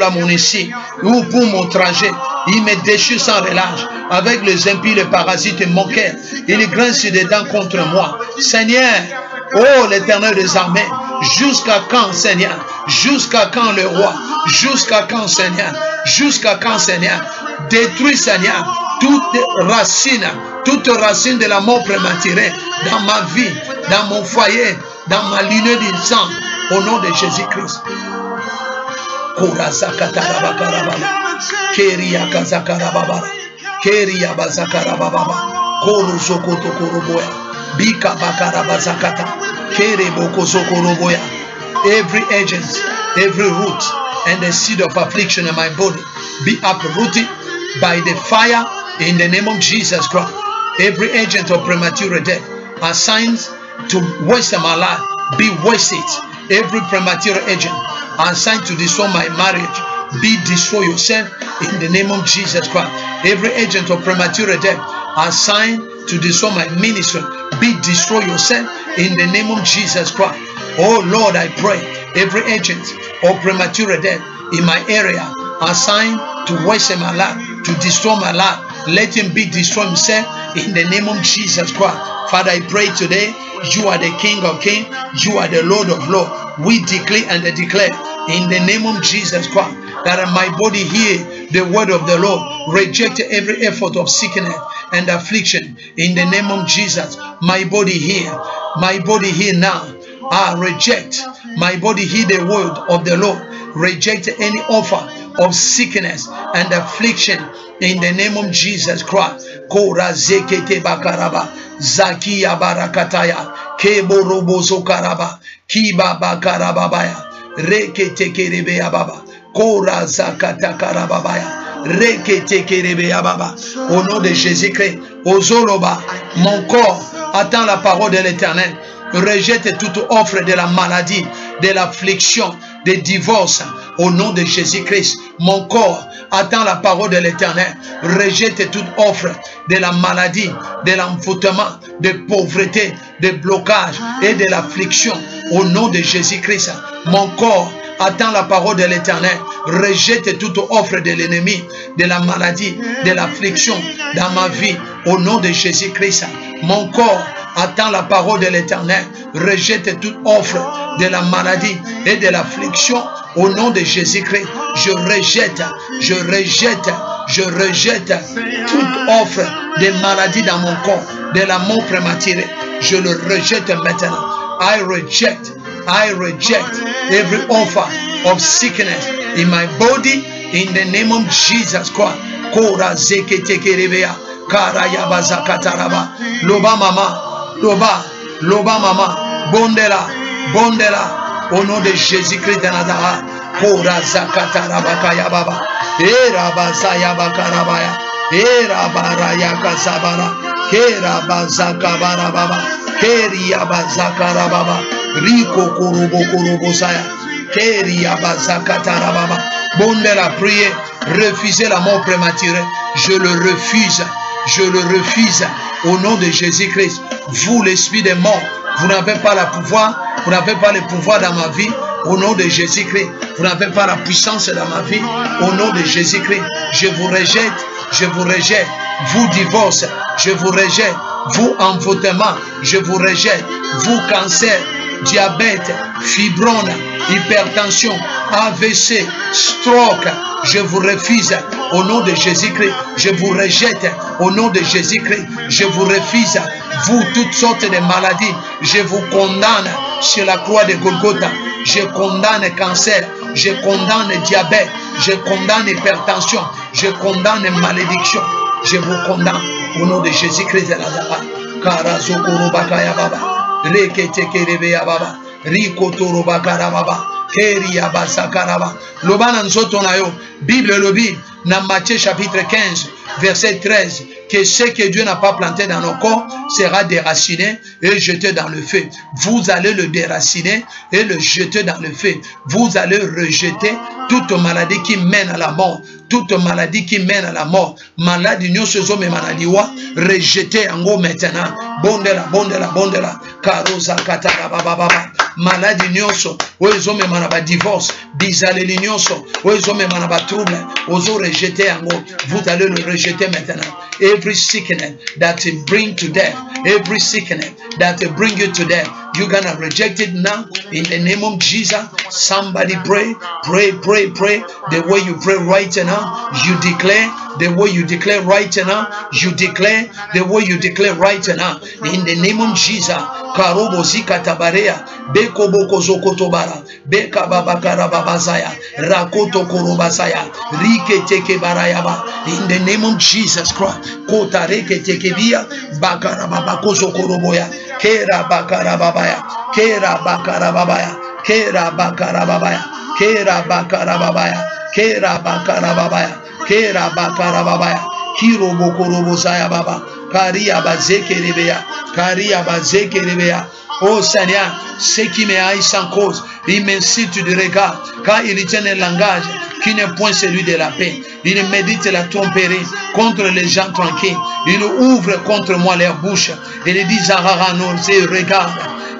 à mon ici, ou pour mon trajet. Ils me déchirent sans relâche. Avec les impies, les parasites et mon cœur. Ils grincent des dents contre moi. Seigneur, oh l'Éternel des armées, jusqu'à quand, Seigneur? Jusqu'à quand le roi? Jusqu'à quand, Seigneur? Jusqu'à quand, Seigneur? Détruis, Seigneur, toute racine de la mort prématurée dans ma vie, dans mon foyer, dans ma lignée du sang, au nom de Jésus-Christ. Every agent, every root, and the seed of affliction in my body be uprooted by the fire in the name of Jesus Christ. Every agent of premature death assigned to waste my life be wasted. Every premature agent assigned to destroy my marriage be destroy yourself in the name of Jesus Christ. Every agent of premature death assigned to destroy my ministry be destroy yourself in the name of Jesus Christ. Oh Lord, I pray every agent of premature death in my area assigned to waste my life, to destroy my life, let him be destroyed himself in the name of Jesus Christ. Father, I pray today, you are the King of Kings, you are the Lord of Lords. We declare and declare in the name of Jesus Christ that my body hear the word of the Lord, reject every effort of sickness and affliction in the name of Jesus. My body hear now. Reject. My body hear the word of the Lord. Reject any offer of sickness and affliction in the name of Jesus Christ. Kora zekete bakaraba, zakiya barakataya, keborobozo karaba, kiba bakarababaya, rekete kerebeya baba, kora zakata karababaya. Au nom de Jésus-Christ, Ozoloba, mon corps attend la parole de l'Éternel. Rejette toute offre de la maladie, de l'affliction, des divorces. Au nom de Jésus-Christ, mon corps attend la parole de l'Éternel. Rejette toute offre de la maladie, de l'envoûtement, de pauvreté, de blocage et de l'affliction. Au nom de Jésus-Christ, mon corps attends la parole de l'Éternel. Rejette toute offre de l'ennemi, de la maladie, de l'affliction dans ma vie. Au nom de Jésus-Christ, mon corps attend la parole de l'Éternel. Rejette toute offre de la maladie et de l'affliction. Au nom de Jésus-Christ, je rejette toute offre de maladie dans mon corps, de la mort prématurée. Je le rejette maintenant. I reject every offer of sickness in my body in the name of Jesus Christ. Kora zekete kerebeya, kara yabaza kataraba, loba mama, loba mama, bondela, au nom de Jésus-Christ de Nazareth. Kora zakataraba kayababa, era bazaya bakarabaya, era baraya kasabara, kera bazakabara baba, keria bazakara baba. Rico Kurubo Saya, Keria Bazakatara Baba. Bonne la prière, refusez la mort prématurée. Je le refuse au nom de Jésus-Christ. Vous, l'esprit des morts, vous n'avez pas le pouvoir, dans ma vie. Au nom de Jésus-Christ, vous n'avez pas la puissance dans ma vie. Au nom de Jésus-Christ, je vous rejette. Vous divorce, je vous rejette. Vous envoûtement, je vous rejette. Vous cancer, diabète, fibrome, hypertension, AVC, stroke, je vous refuse au nom de Jésus-Christ. Je vous rejette au nom de Jésus-Christ. Je vous refuse, vous, toutes sortes de maladies. Je vous condamne sur la croix de Golgotha. Je condamne cancer, je condamne diabète, je condamne hypertension, je condamne malédiction. Je vous condamne au nom de Jésus-Christ de Nazareth. Karazokoro bakaya baba. Rekete kerebeya baba. Rikotoro bakara baba. Keria basakaraba. Lobana nzoto na yo. Bible lobi na Matthieu chapitre 15 verset 13. Que ce que Dieu n'a pas planté dans nos corps sera déraciné et jeté dans le feu. Vous allez le déraciner et le jeter dans le feu. Vous allez rejeter toute maladie qui mène à la mort. Toute maladie qui mène à la mort. Maladie nyosozo me manaliwa. Rejeter en gros maintenant. Bondela. Karosa katara baba. Maladie nyoso. Oezo me manaba divorce. Bizaleli nyoso. Oezo me manaba trouble. Ozo rejeter en gros. Vous allez le rejeter maintenant. Every sickness that bring to death, every sickness that bring you to death, you're gonna reject it now in the name of Jesus. Somebody pray. The way you pray right now, you declare. The way you declare right now, you declare. The way you declare right now, in the name of Jesus. Karobo zika tabarea, beko boko zokotobara, beka babakara babazaya, rakoto korobasaya, rike teke barayaba. In the name of Jesus Christ, kota reke teke bia, bakara babako zokoroboya, kera bakara babaya, kera bakara babaya, kera bakara babaya, kera bakara babaya, kera bakara babaya, kera bakara babaya, kiro bokorobo saya baba. Karia bazekerebeya, Karia bazekerebeya. Oh Seigneur, ceux qui me haïssent sans cause, ils m'insultent du regard, car ils tiennent un langage qui n'est point celui de la paix. Ils méditent la tromperie contre les gens tranquilles. Ils ouvrent contre moi leur bouche. Et ils disent regarde.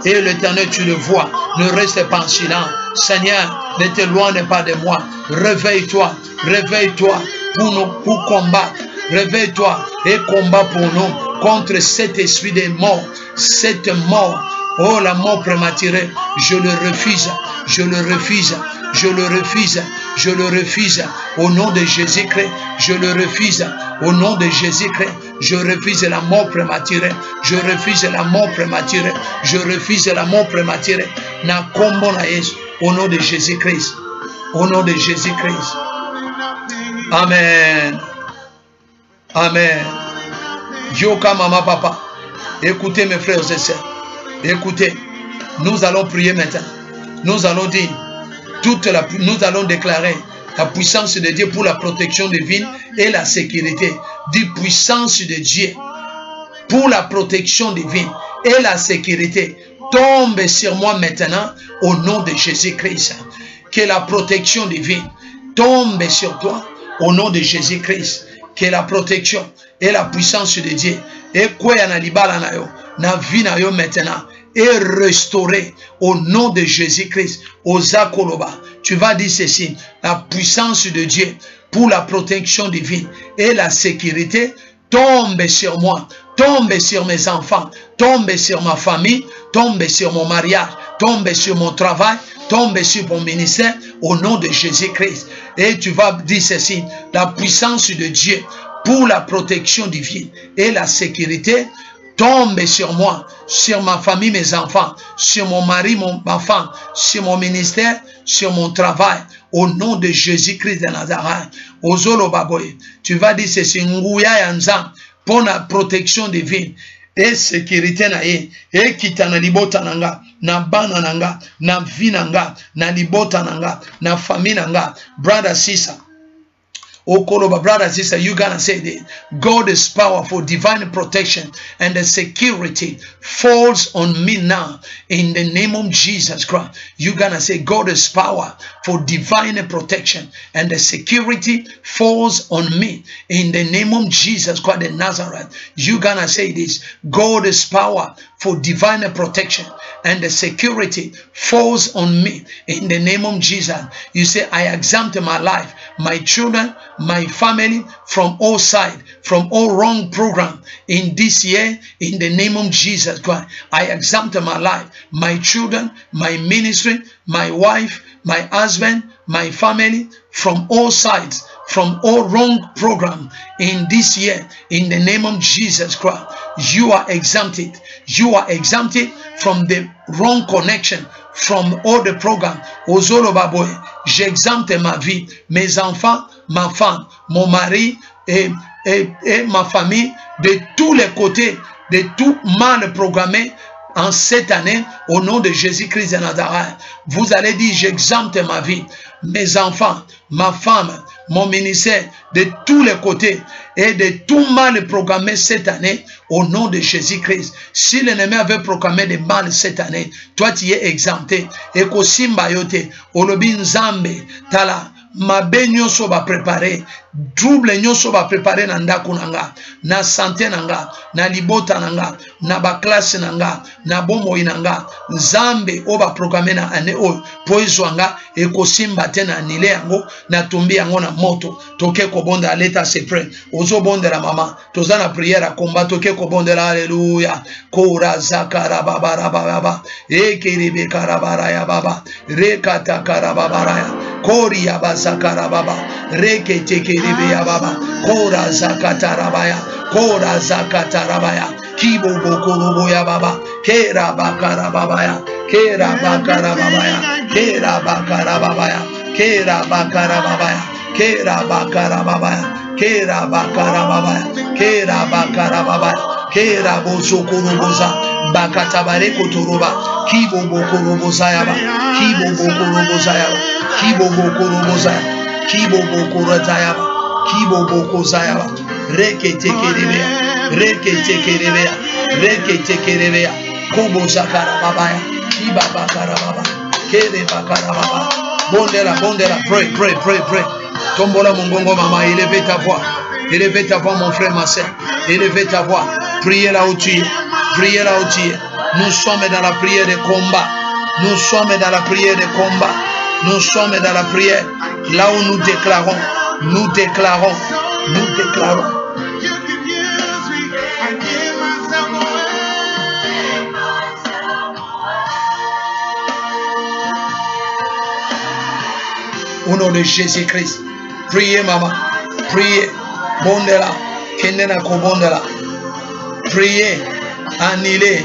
Et l'Éternel, tu le vois, ne reste pas en silence. Seigneur, ne t'éloigne pas de moi. Réveille-toi pour combattre. Réveille-toi et combat pour nous contre cet esprit de mort, cette mort. Oh, la mort prématurée, je le refuse au nom de Jésus-Christ, je le refuse au nom de Jésus-Christ, je refuse la mort prématurée, je refuse la mort prématurée, je refuse la mort prématurée. Na kombo na Yesu, au nom de Jésus-Christ, au nom de Jésus-Christ, Amen. Amen. Yoka Mama Papa. Écoutez mes frères et sœurs. Écoutez. Nous allons prier maintenant. Nous allons dire, nous allons déclarer la puissance de Dieu pour la protection divine et la sécurité. Du puissance de Dieu pour la protection divine et la sécurité tombe sur moi maintenant au nom de Jésus-Christ. Que la protection divine tombe sur toi au nom de Jésus-Christ. Que la protection et la puissance de Dieu et quoi na libala na yo na vie na yo maintenant est restaurée au nom de Jésus-Christ. Osakoloba, tu vas dire ceci, la puissance de Dieu pour la protection divine et la sécurité tombe sur moi, tombe sur mes enfants, tombe sur ma famille, tombe sur mon mariage, tombe sur mon travail, tombe sur mon ministère au nom de Jésus-Christ. Et tu vas dire ceci, la puissance de Dieu pour la protection divine et la sécurité tombe sur moi, sur ma famille, mes enfants, sur mon mari, ma femme, sur mon ministère, sur mon travail, au nom de Jésus-Christ de Nazareth. Ozolo Baboy, tu vas dire ceci, Ngouya Yanzam, pour la protection divine et sécurité na ye, et kita na libota nanga, na bana nanga, na vie nanga, na libota nanga, na famille nanga, brother, sister. Oh, Koloba, brother, sister, you gonna say this. God is powerful, divine protection and the security falls on me now in the name of Jesus Christ. You gonna say God is power for divine protection and the security falls on me in the name of Jesus Christ of Nazareth. You gonna say this. God is power for divine protection and the security falls on me in the name of Jesus. You say, I exempt my life, my children, my family from all sides, from all wrong program in this year in the name of Jesus Christ. I exempt my life, my children, my ministry, my wife, my husband, my family from all sides, from all wrong program in this year in the name of Jesus Christ. You are exempted. You are exempted from the wrong connection, from all the program. Ozolo Baboy, j'exempte ma vie, mes enfants, ma femme, mon mari et ma famille de tous les côtés, de tout mal programmé en cette année au nom de Jésus-Christ de Nazareth. Vous allez dire, j'exempte ma vie, mes enfants, ma femme, mon ministère, de tous les côtés et de tout mal programmé cette année au nom de Jésus-Christ. Si l'ennemi avait proclamé des mal cette année, toi tu es exempté. Et kosimba yote, olobin zambe, tala, mabe nyonso ba préparé, trouble nyonso ba préparé na ndako nanga, na santé nanga, na libota nanga, na ba classe nanga, na bomoi nanga, zambe oba proclamé na ane o, poizwanga, e kosimba tena nile yango, na tumbi yango na moto, toke kobonda leta se pre, ozo bonde la mama, tozana prière komba, toke kobonde la alléluia, kora zakara babara baba, ekiribe karabara ya baba, rekata karabara ya, kori ya bazakara baba, rekete kiribe ya baba, kora zakata rabaya, kora zakata rabaya, kibo bokoro ya baba, kera bakara babaya, kera bakara babaya, kera bakara babaya, kera bakara babaya, kera bakara babaya, kera bakara babaya, kera bakara babaya, kera bozokoro boza, bakatabare koturuba, kibo bokoro boza yaba, kibo bokoro boza yaba, kibo bokoro boza yaba, kibo bokoro zayaba, kibo boko zayaba, rekete kerebea, rekete kerebea, rekete kerebea, kobo zakara babaya, kiba bakara baba, kere bakara baba, bondela, pray. Tombola mongongo mama, élevez ta voix mon frère, ma soeur, élevez ta voix, priez là où tu es, Nous sommes dans la prière de combat, nous sommes dans la prière de combat, nous sommes dans la prière, là où nous déclarons. Au nom de Jésus-Christ, priez maman, priez, bondela, kendena kobondela, priez, annulez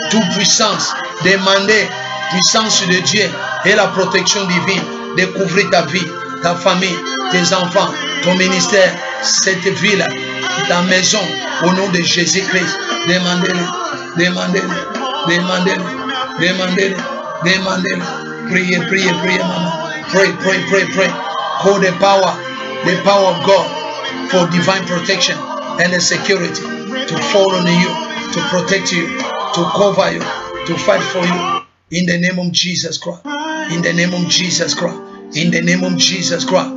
toute puissance, demandez puissance de Dieu et la protection divine, découvrez ta vie, ta famille, tes enfants, ton ministère, cette ville, ta maison, au nom de Jésus-Christ. Demandez-le, demandez-le, demandez-le, demandez-le, demandez-le. Priez, priez, priez, maman. Pray, pray, pray, pray. Call the power of God for divine protection and the security to fall on you, to protect you, to cover you, to fight for you. In the name of Jesus Christ. In the name of Jesus Christ. In the name of Jesus Christ.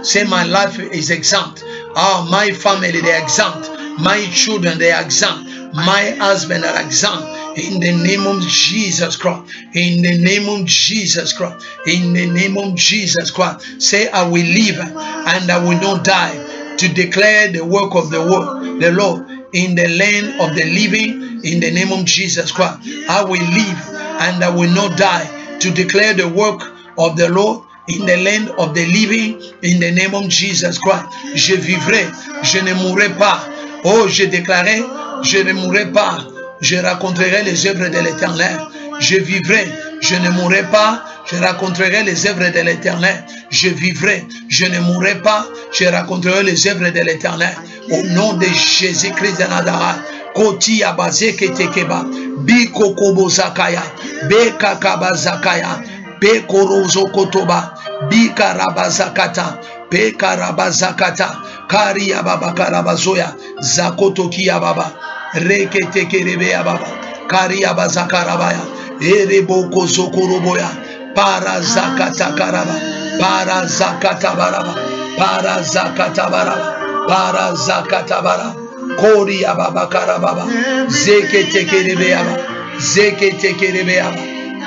Say my life is exempt. My family, they are exempt. My children, they are exempt. My husband are exempt. In the name of Jesus Christ. In the name of Jesus Christ. In the name of Jesus Christ. Say I will live and I will not die to declare the work of the Lord in the land of the living. In the name of Jesus Christ. I will live and I will not die to declare the work of the Lord in the land of the living. In the name of Jesus Christ. Je vivrai, je ne mourrai pas. Oh, je déclarais, je ne mourrai pas. Je raconterai les œuvres de l'Éternel. Je vivrai, je ne mourrai pas. Je raconterai les œuvres de l'Éternel. Je vivrai, je ne mourrai pas. Je raconterai les œuvres de l'Éternel. Au nom de Jésus-Christ de Nazareth. Koti abazeke tekeba. Biko kobo zakaya. Beka kaba zakaya. Beko rozo kotoba. Bika rabazakata. Beka rabazakata. Kari ababa karabazoya. Zakoto ki ababa. Reke tekerebe ababa. Kari abazakarabaya. Ereboko zokoroboya. Para zakata karaba. Para zakata baraba. Para zakata baraba. Para zakata baraba. Kori ababa karababa. Zeke tekerebe ababa. Zeke tekerebe ababa.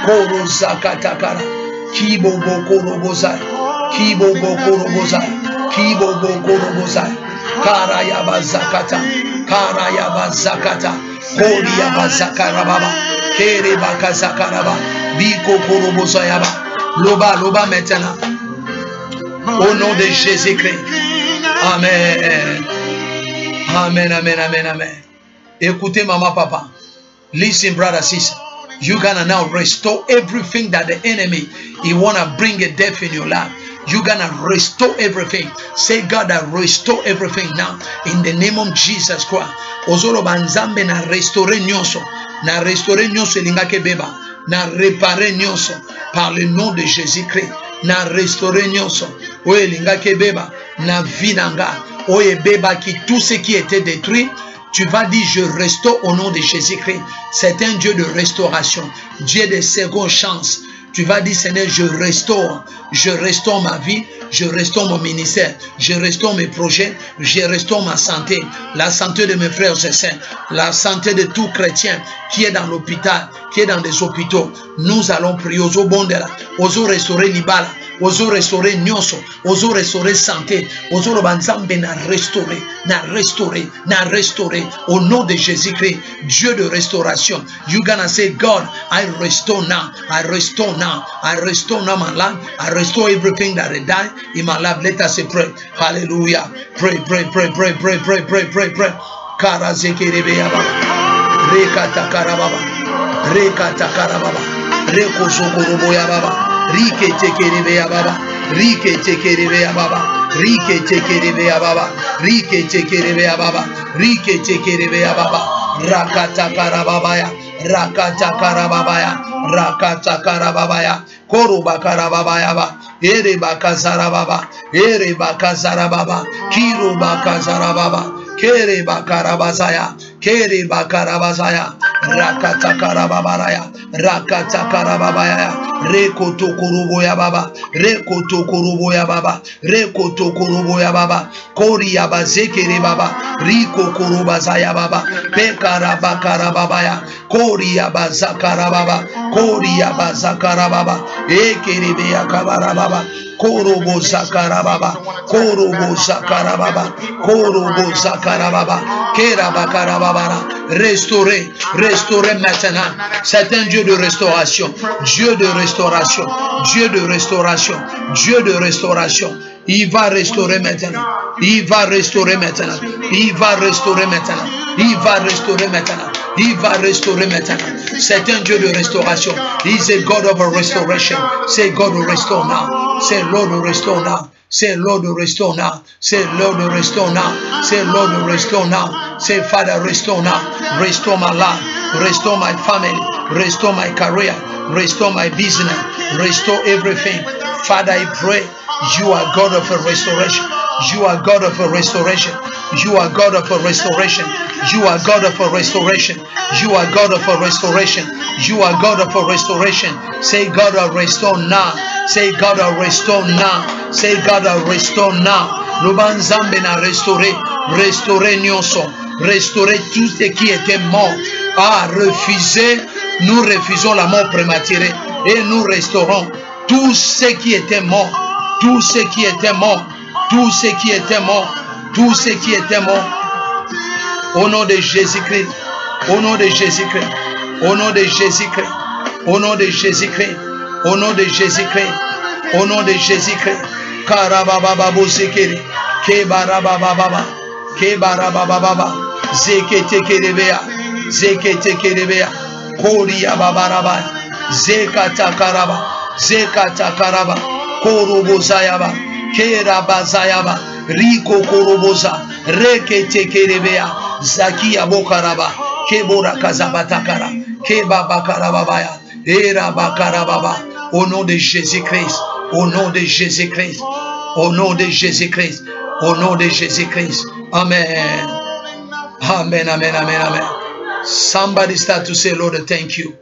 Koro zakata kara. Kibo bokoro bozai. Kibo bokoro bozai. Kibo bokoro bozai. Kara yabazakata. Kara yabazakata. Kori yabazakarababa. Kere bakazakaraba. Biko koro bozayaba. Loba, loba maintenant. Au nom de Jésus-Christ. Amen. Amen, amen, amen, amen. Écoutez, maman, papa. Listen, brother, sister. You gonna now restore everything that the enemy, he wanna bring a death in your life. You gonna restore everything. Say, God, I restore everything now. In the name of Jesus Christ. Ozolo banzambe na restore nyonso. Na restore nyonso lingake beba. Na réparer nyonso. Par le nom de Jésus-Christ. Na restore nyonso. Oye lingake beba. Na vinanga. Oye beba qui tout ce qui était détruit. Tu vas dire, je restaure au nom de Jésus-Christ. C'est un Dieu de restauration. Dieu de seconde chance. Tu vas dire, Seigneur, je restaure ma vie, je restaure mon ministère, je restaure mes projets, je restaure ma santé, la santé de mes frères et sœurs, la santé de tout chrétien qui est dans l'hôpital, qui est dans des hôpitaux. Nous allons prier aux Bondela, aux restaurer Libala, aux restaurer Nyonso, aux restaurer santé, aux Banzambe na restaurer, au nom de Jésus-Christ, Dieu de restauration. You gonna say, God, I restore now, I restore now, I restore now my life, I restore everything that I died in my life. Let us pray. Hallelujah. Pray, pray, pray, pray, pray, pray, pray, pray, pray. Karazekerebeyaba. Rekatakarababa. Rekatakarababa. Rekosokoroboyababa. Riketekerebeyababa. Riketekerebeyababa. Riketekerebeyababa. Riketekerebeyababa. Riketekerebeyababa. Rakatakarababaya. Rakatakarababaya. Rakatakarababaya. Korobakarababaya. Erebakazarababa. Erebakazarababa. Kirobakazarababa. Kerebakarabazaya. Kerebakarabazaya. Rakatakarababaya. Rakatakarababaya. Rekotokoroboya baba. Rekotokoroboya baba. Rekotokoroboya baba. Koriyabazekere baba. Rikokorobazaya baba. Pekarabakarababaya. Koriyabazakarababa. Koriyabazakarababa. Ekerebeya kabarababa. Korobo zakarababa. Korobo zakarababa. Korobo zakarababa. Kerabakarababa. Restaurer, restaurer maintenant. C'est un Dieu de restauration. Dieu de restauration. Dieu de restauration. Dieu de restauration. Il va restaurer maintenant. Il va restaurer maintenant. Il va restaurer maintenant. Il va restaurer maintenant. Il va restaurer maintenant. C'est un Dieu de restauration. He's a God of a restoration. Say God will restore now. Say Lord will restore now. Say Lord will restore now. Say Lord will restore now. Say Lord will restore now. Say Father restore now. Restore my life. Restore my family. Restore my career. Restore my business. Restore everything. Father, I pray. You are God of a restoration. You are God of a restoration. You are God of a restoration. You are God of a restoration. You are God of a restoration. You are God of a restoration. Say God will restore now. Say God will restore now. Say God will restore now. L'Obanzambe n'a restauré. Restaurer Nyonso. Restaurer tout ce qui était mort. Ah, refuser. Nous refusons la mort prématurée. Et nous restaurons tout ce qui était mort. Tout ce qui était mort. Tout ce qui était mort. Tout ce qui était mort. Au nom de Jésus-Christ. Au nom de Jésus-Christ. Au nom de Jésus-Christ. Au nom de Jésus-Christ. Au nom de Jésus-Christ. Au nom de Jésus-Christ. Karabababo sekere. Kebarabababa. Kebarabababa. Zekete kerebea. Zekete kerebea. Koria babaraba. Zekata karaba. Zekata karaba. Korobozayaba. Kerabazayaba. Riko koroboza. Rekete kerebea. Zakia bokaraba. Kebora kazabatakara. Kebabakarababaya. Erabakarababa. Au nom de Jésus-Christ. Au nom de Jésus-Christ. Au nom de Jésus-Christ. Au nom de Jésus-Christ. Amen. Amen, amen, amen, amen. Somebody start to say, Lord, thank you.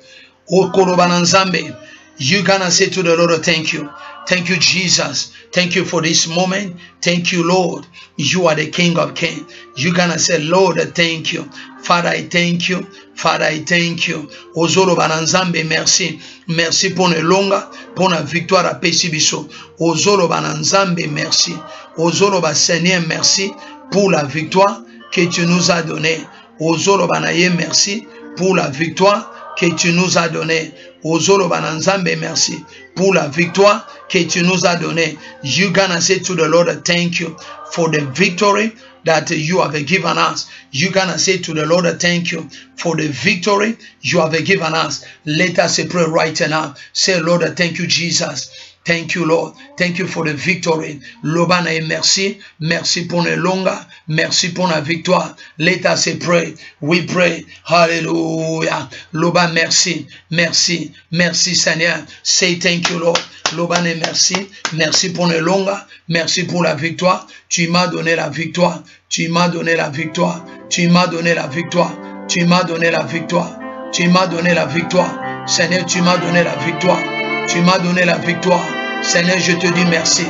O Korobananzambe, you're gonna say to the Lord, thank you. Thank you, Jesus. Thank you for this moment. Thank you, Lord. You are the King of Kings. You're gonna say, Lord, thank you. Father, I thank you. Father, I thank you. Ozolo Bananzambe, merci. Merci pour une longue, pour la victoire à Pesibiso. Ozolo Bananzambe, merci. Ozolo Seigneur, merci pour la victoire que tu nous as donnée. Ozolo Banaye, merci pour la victoire que tu nous as donnée. Ozolo Bananzambe, merci pour la victoire que tu nous as donnée. You gonna say to the Lord, thank you for the victory that you have given us. You gonna say to the Lord, thank you for the victory you have given us. Let us pray right now. Say, Lord, thank you, Jesus. Thank you, Lord. Thank you for the victory. Lobana et merci. Merci pour le longa. Merci pour la victoire. Let us pray. We pray. Hallelujah. Loba, merci. Merci. Merci, Seigneur. Say thank you, Lord. Lobana, merci. Merci pour le longa. Merci pour la victoire. Tu m'as donné la victoire. Tu m'as donné la victoire. Tu m'as donné la victoire. Tu m'as donné la victoire. Tu m'as donné la victoire. Seigneur, tu m'as donné la victoire. Tu m'as donné la victoire. Seigneur, je te dis merci.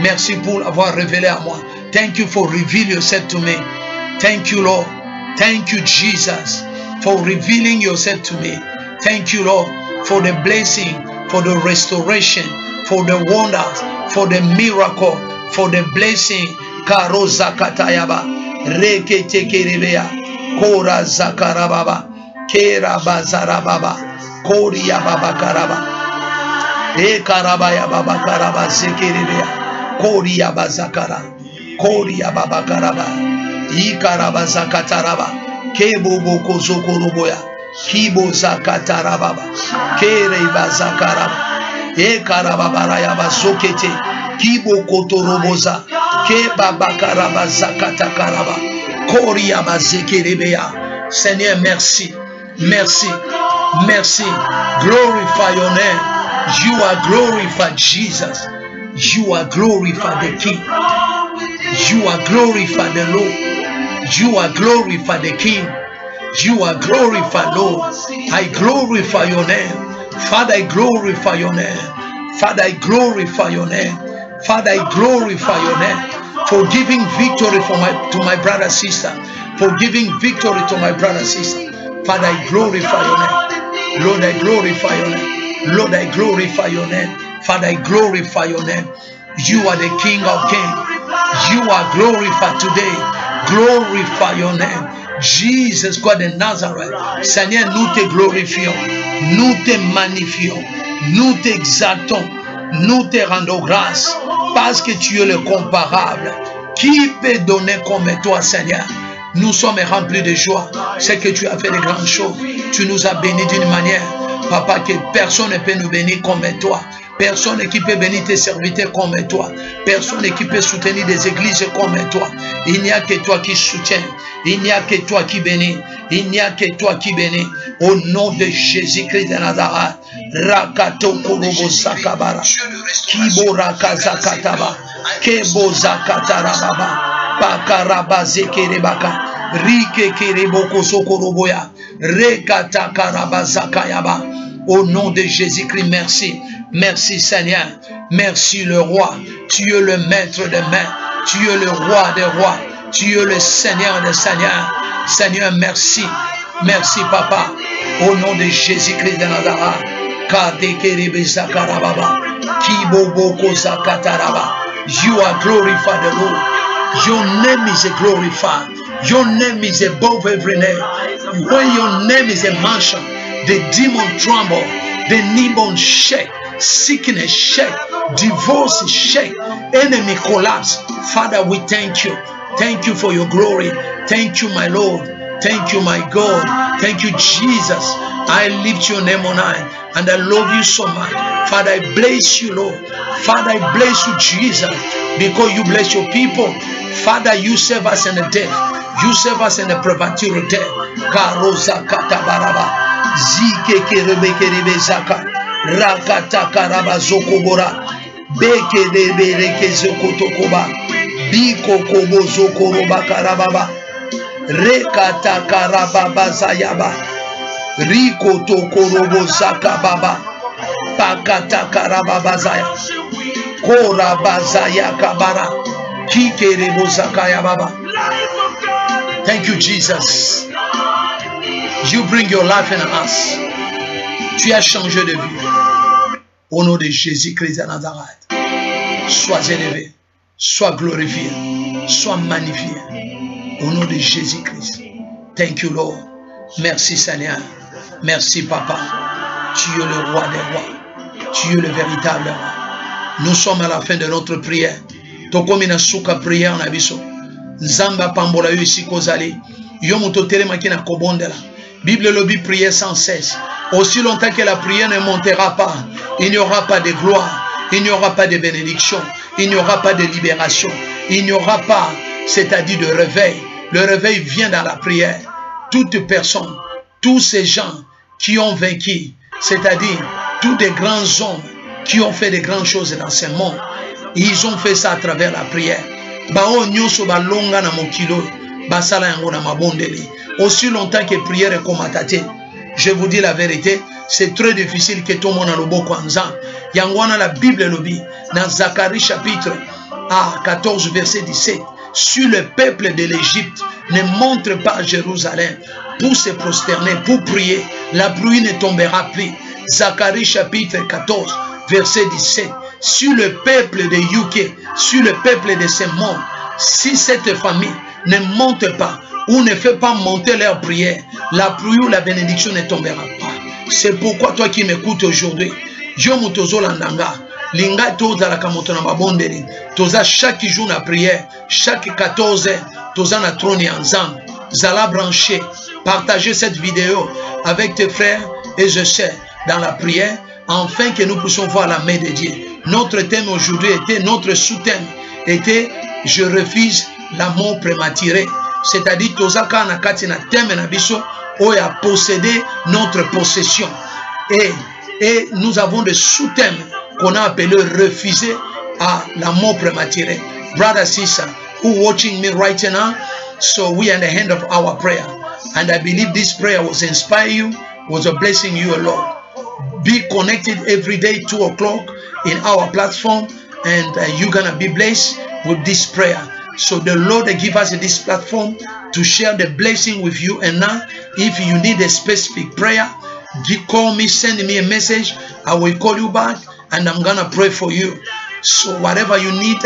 Merci pour l'avoir révélé à moi. Thank you for revealing yourself to me. Thank you, Lord. Thank you, Jesus, for revealing yourself to me. Thank you, Lord, for the blessing, for the restoration, for the wonders, for the miracle, for the blessing. Karo zakatayaba. Rekete kerebea. Kora zakarababa. Kera bazarababa. Koria babakaraba. E karabaya baba karaba zekerebea. Koria bazakara. Koria baba karaba. I karaba zakataraba. Kebo boko zokoroboya. Kibo zakatarababa. Kere bazakaraba. E karababaraya bazokete. Kibo kotoroboza. Ke baba karaba zakatakaraba. Koria bazekerebea. Seigneur, merci. Merci. Merci. Glorify your name. You are glorified, Jesus. You are glorified, the King. You are glorified, the Lord. You are glorified, the King. You are glorified, Lord. I glorify your name. Father, I glorify your name. Father, I glorify your name. Father, I glorify your name. For giving victory to my brother, sister. For giving victory to my brother, sister. Father, I glorify your name. Lord, I glorify your name. Lord, I glorify your name. Father, I glorify your name. You are the King of Kings. You are glorified today. Glorify your name. Jesus, God de Nazareth. Seigneur, nous te glorifions. Nous te magnifions. Nous t'exaltons. Nous te rendons grâce. Parce que tu es le comparable. Qui peut donner comme toi, Seigneur? Nous sommes remplis de joie. C'est que tu as fait de grandes choses. Tu nous as bénis d'une manière, Papa, que personne ne peut nous bénir comme toi. Personne qui peut bénir tes serviteurs comme toi. Personne qui peut soutenir des églises comme toi. Il n'y a que toi qui soutiens. Il n'y a que toi qui bénis. Il n'y a que toi qui bénis. Au nom de Jésus-Christ de Nazareth. Rakato Korobo Sakabara. Kibo Rakazakataba. Kebo Zakatarababa. Pakaraba Zekerebaka. Rike Kereboko Sokoroboya. Rekata Karaba Zakayaba. Au nom de Jésus-Christ, merci. Merci Seigneur. Merci le roi. Tu es le maître des mains. Tu es le roi des rois. Tu es le Seigneur des seigneurs. Seigneur, merci. Merci Papa. Au nom de Jésus-Christ de Nazareth. You are glorified, the Lord. Your name is glorified. Your name is above every name. When your name is mentioned, the demon tremble, the newborn shake, sickness shake, divorce shake, enemy collapse. Father, we thank you. Thank you for your glory. Thank you, my Lord. Thank you, my God. Thank you, Jesus. I lift your name on high and I love you so much. Father, I bless you, Lord. Father, I bless you, Jesus, because you bless your people. Father, you save us in the death. You save us in the premature death. Karoza katabaraba. Zike kerebeke rebezaka. Rakata karaba zokobora. Beke debereke zokotokoba. Biko kobo zokoroba karababa. Rekata karababa zayaba. Riko tokorobo zakababa. Pakata karababa zaya. Koraba zaya kabara. Kikerebo zakaya baba. Thank you, Jesus. You bring your life in us. Tu as changé de vie. Au nom de Jésus-Christ de Nazareth. Sois élevé, sois glorifié, sois magnifié. Au nom de Jésus-Christ. Thank you, Lord. Merci, Seigneur. Merci, Papa. Tu es le roi des rois. Tu es le véritable roi. Nous sommes à la fin de notre prière. Tokomina suka prière na biso. Nzamba pambola yo isi kozali. Yo moto telema ki na kobondela. Bible lobi prière sans cesse. Aussi longtemps que la prière ne montera pas, il n'y aura pas de gloire, il n'y aura pas de bénédiction, il n'y aura pas de libération, il n'y aura pas, c'est-à-dire de réveil. Le réveil vient dans la prière. Toute personne, tous ces gens qui ont vaincu, c'est-à-dire tous des grands hommes qui ont fait de grandes choses dans ce monde, ils ont fait ça à travers la prière. Bao nyoso balonga na mokilo, basala yango na mabondeli. Aussi longtemps que prière est commatate, je vous dis la vérité, c'est très difficile que tout le monde a le beau kwanza. Yangwana la Bible lobi, dans Zacharie chapitre 14 verset 17, si le peuple de l'Égypte ne montre pas à Jérusalem pour se prosterner, pour prier, la pluie ne tombera plus. Zacharie chapitre 14 verset 17, sur le peuple de UK, sur le peuple de ce monde, si cette famille ne monte pas ou ne fait pas monter leur prière, la pluie ou la bénédiction ne tombera pas. C'est pourquoi toi qui m'écoutes aujourd'hui, yo mutozo landanga, linga toza la kamoto na mabondeli, toza chaque jour na prière, chaque 14 heures, toza na trône ensemble, zala brancher, partager cette vidéo avec tes frères et je sais dans la prière, afin que nous puissions voir la main de Dieu. Notre thème aujourd'hui était, notre sous-thème était, je refuse la mort prématurée. C'est-à-dire, tozaka na kati na thème na biso, oya posséder notre possession. Et nous avons des sous-thèmes qu'on a appelé refuser à la mort prématurée. Brother, sister, who watching me right now, so we are in the hand of our prayer. And I believe this prayer was inspire you, was a blessing you a lot. Be connected every day, 2 o'clock in our platform, and you're gonna be blessed with this prayer. So the Lord give us this platform to share the blessing with you. And now, if you need a specific prayer, call me, send me a message. I will call you back, and I'm gonna pray for you. So whatever you need,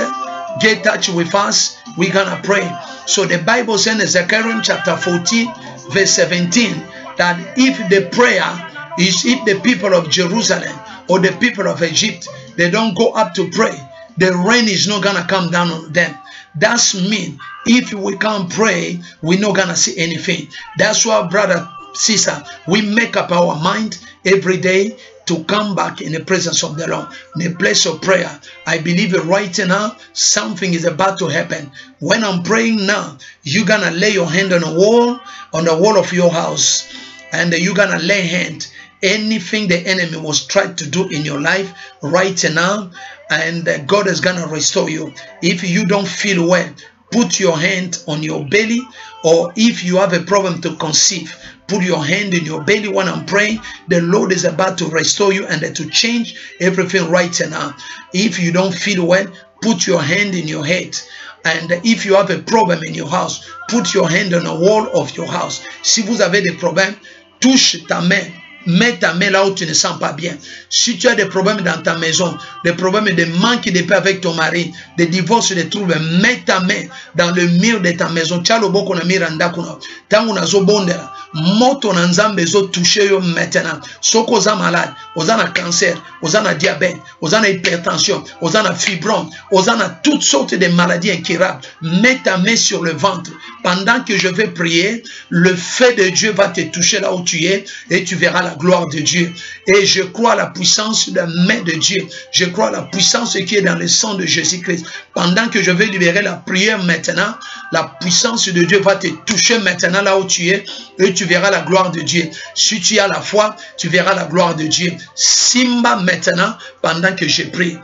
get in touch with us. We're gonna pray. So the Bible says in Zechariah chapter 14, verse 17, that if the prayer is if the people of Jerusalem or the people of Egypt, they don't go up to pray, the rain is not gonna come down on them. That's mean if we can't pray, we're not gonna see anything. That's why, brother, sister, we make up our mind every day to come back in the presence of the Lord, in a place of prayer. I believe right now, something is about to happen. When I'm praying now, you're gonna lay your hand on the wall of your house, and you're gonna lay hand. Anything the enemy was trying to do in your life right now, and God is gonna restore you. If you don't feel well, put your hand on your belly, or if you have a problem to conceive, put your hand in your belly when I'm praying. The Lord is about to restore you and to change everything right now. If you don't feel well, put your hand in your head. And if you have a problem in your house, put your hand on the wall of your house. Si vous avez des problèmes, touche ta main. Mets ta main là où tu ne sens pas bien. Si tu as des problèmes dans ta maison, des problèmes de manque de paix avec ton mari, des divorces, des troubles, mets ta main dans le mur de ta maison. Tchalo na miranda kuna. Tangu nazo bondela. Moto na nzambe zo toucher yo maintenant. Soko za malade, ozana cancer, ozana diabète, ozana hypertension, ozana fibrome, ozana toutes sortes de maladies incurables. Mets ta main sur le ventre. Pendant que je vais prier, le feu de Dieu va te toucher là où tu es et tu verras la gloire de Dieu. Et je crois à la puissance de la main de Dieu. Je crois à la puissance qui est dans le sang de Jésus-Christ. Pendant que je vais libérer la prière maintenant, la puissance de Dieu va te toucher maintenant là où tu es et tu verras la gloire de Dieu. Si tu as la foi, tu verras la gloire de Dieu. Simba maintenant, pendant que je prie.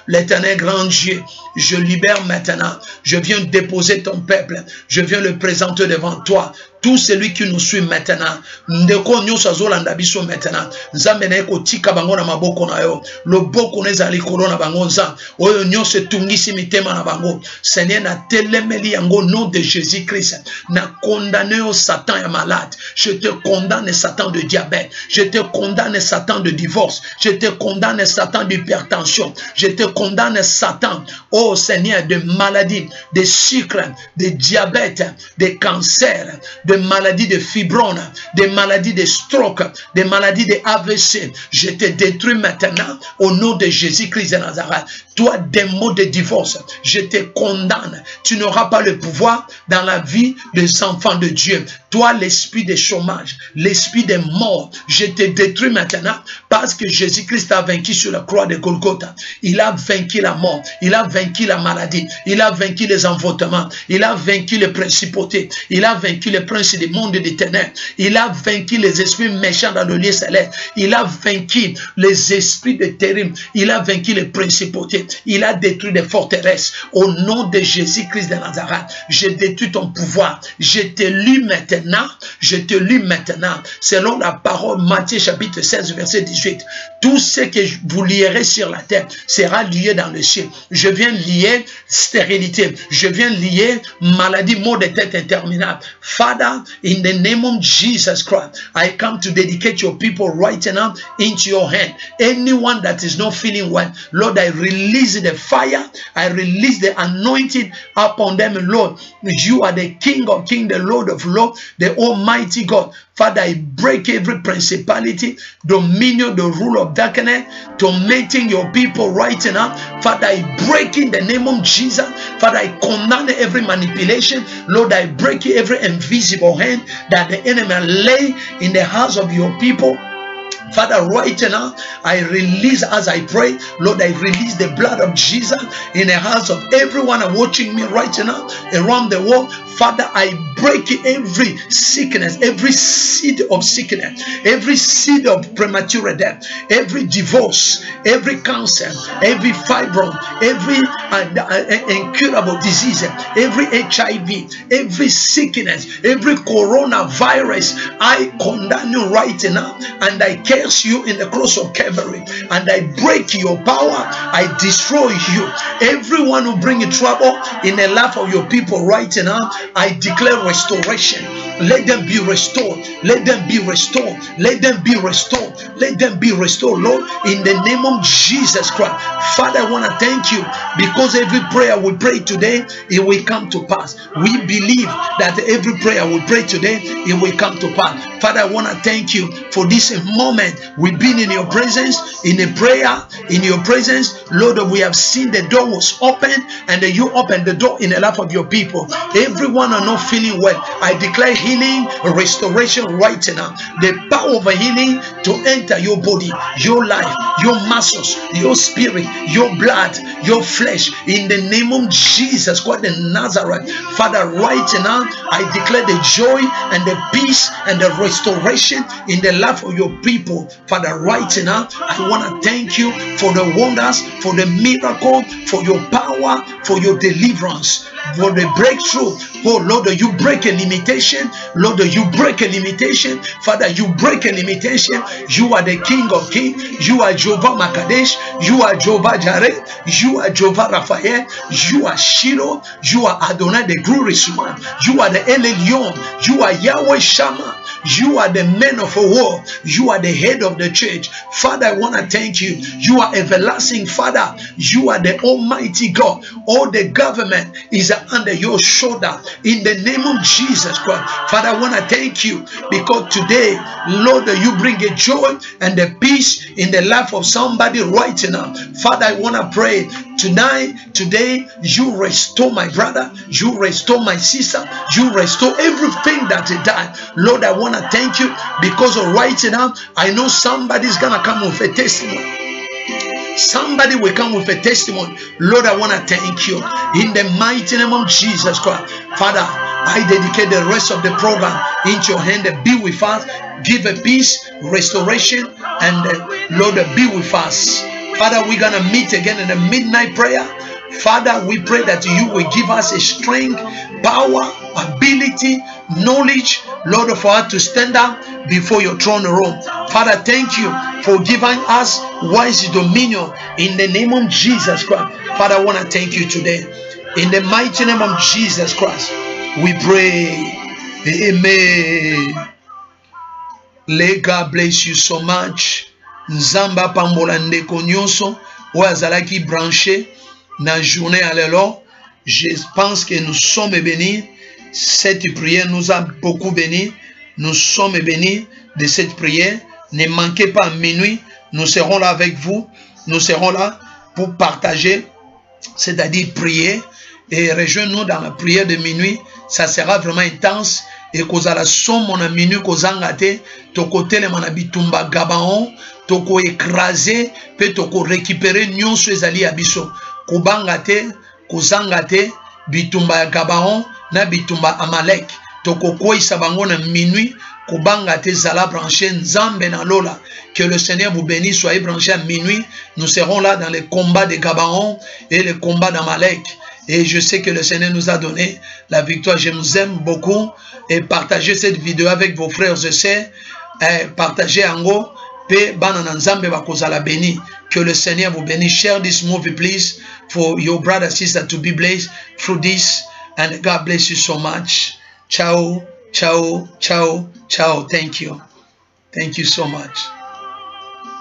L'Éternel grand Dieu, je libère maintenant. Je viens déposer ton peuple. Je viens le présenter devant toi. Tout celui qui nous suit maintenant, ndeko nyoso azolanda biso maintenant, nzambe na eko tika bango na maboko na yo, loboko neza likolo na bango nza, oyo nyoso tungisi mitema na bango. Seigneur, na telemeli yango nom de Jésus-Christ, na condamné au Satan ya malade. Je te condamne Satan de diabète, je te condamne Satan de divorce, je te condamne Satan d'hypertension, je te condamne Satan, oh Seigneur, de maladie, de sucre, de diabète, de cancer, de maladies de fibrome, des maladies de stroke, des maladies de AVC. Je te détruis maintenant au nom de Jésus-Christ de Nazareth. Toi, démon de divorce, je te condamne. Tu n'auras pas le pouvoir dans la vie des enfants de Dieu. Toi, l'esprit de chômage, l'esprit de mort, je te détruis maintenant parce que Jésus-Christ a vaincu sur la croix de Golgotha. Il a vaincu la mort, il a vaincu la maladie, il a vaincu les envoûtements, il a vaincu les principautés, il a vaincu les princes du monde des ténèbres, il a vaincu les esprits méchants dans le lieu céleste, il a vaincu les esprits de terribles, il a vaincu les principautés, il a détruit les forteresses. Au nom de Jésus-Christ de Nazareth, je détruis ton pouvoir, je te lis maintenant, selon la parole Matthieu chapitre 16 verset 18, tout ce que vous lierez sur la terre sera lié dans le ciel. Je viens lier stérilité, je viens lier maladie, maux de tête interminable. Father, in the name of Jesus Christ, I come to dedicate your people right now into your hand. Anyone that is not feeling well, Lord, I release the fire, I release the anointing upon them, Lord. You are the King of kings, the Lord of lords, the Almighty God. Father, I break every principality, dominion, the rule of darkness, tormenting your people right now. Father, I break in the name of Jesus. Father, I condemn every manipulation. Lord, I break every invisible hand that the enemy lay in the hearts of your people. Father, right now, I release as I pray, Lord, I release the blood of Jesus in the hearts of everyone watching me right now around the world. Father, I break every sickness, every seed of sickness, every seed of premature death, every divorce, every cancer, every fibrome, every incurable disease, every HIV, every sickness, every coronavirus. I condemn you right now and I curse you in the cross of Calvary and I break your power. I destroy you. Everyone who bring trouble in the life of your people right now, I declare restoration. Let them be restored. Let them be restored. Let them be restored. Let them be restored, Lord, in the name of Jesus Christ. Father, I want to thank you because every prayer we pray today, it will come to pass. We believe that every prayer we pray today, it will come to pass. Father, I want to thank you for this moment. We've been in your presence, in a prayer, in your presence. Lord, we have seen the door was open and you opened the door in the life of your people. Everyone are not feeling well. I declare healing, restoration right now. The power of healing to enter your body, your life, your muscles, your spirit, your blood, your flesh. In the name of Jesus Christ of Nazareth. Father, right now, I declare the joy and the peace and the restoration in the life of your people. Father, right now, I want to thank you for the wonders, for the miracle, for your power, for your deliverance, for the breakthrough. Oh Lord, you break a limitation. Lord, you break a limitation. Father, you break a limitation. You are the King of Kings. You are Jehovah Makadesh. You are Jehovah Jireh. You are Jehovah Raphael. You are Shiloh. You are Adonai, the glorious one. You are the El Elyon. You are Yahweh Shammah. You are the man of a war. You are the head of the church. Father, I want to thank you. You are everlasting Father. You are the Almighty God. All the government is under your shoulder. In the name of Jesus Christ. Father, I want to thank you because today, Lord, you bring a joy and a peace in the life of somebody right now. Father, I want to pray tonight, today, you restore my brother. You restore my sister. You restore everything that he died. Lord, I want to thank you because right now, I know somebody's going to come with a testimony. Somebody will come with a testimony. Lord, I want to thank you in the mighty name of Jesus Christ. Father, I dedicate the rest of the program into your hand. Be with us. Give a peace, restoration, and Lord, be with us. Father, we're going to meet again in the midnight prayer. Father, we pray that you will give us a strength, power, ability, knowledge, Lord, for us to stand up before your throne room. Father, thank you for giving us wise dominion in the name of Jesus Christ. Father, I want to thank you today. In the mighty name of Jesus Christ, we pray. Amen. Let God bless you so much. Nzamba pambola ndeko nyonso oazalaki branché na journée alors. Je pense que nous sommes bénis. Cette prière nous a beaucoup bénis. Nous sommes bénis de cette prière. Ne manquez pas à minuit. Nous serons là avec vous. Nous serons là pour partager, c'est-à-dire prier. Et rejoignez-nous dans la prière de minuit. Ça sera vraiment intense. Et kozala somme mon minuit kozanga te toko telema na bitumba Gabaon toko écraser pe toko récupérer nyonso ezali ya biso kubanga te kozanga te bitumba ya Gabaon na bitumba Amalek toko koisa bango na minuit kubanga te zala branché nzambe na lola. Que le Seigneur vous bénisse. Soyez branchés à minuit. Nous serons là dans les combats de Gabaon et les combats d'Amalek. Et je sais que le Seigneur nous a donné la victoire. Je vous aime beaucoup. Et partagez cette vidéo avec vos frères et sœurs. Partagez en gros. Que le Seigneur vous bénisse. Share this movie, please, for your brother and sister to be blessed through this. And God bless you so much. Ciao, ciao, ciao, ciao. Thank you. Thank you so much.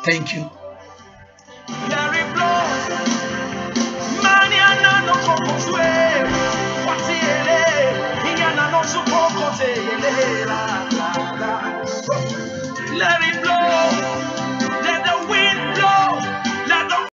Thank you. Say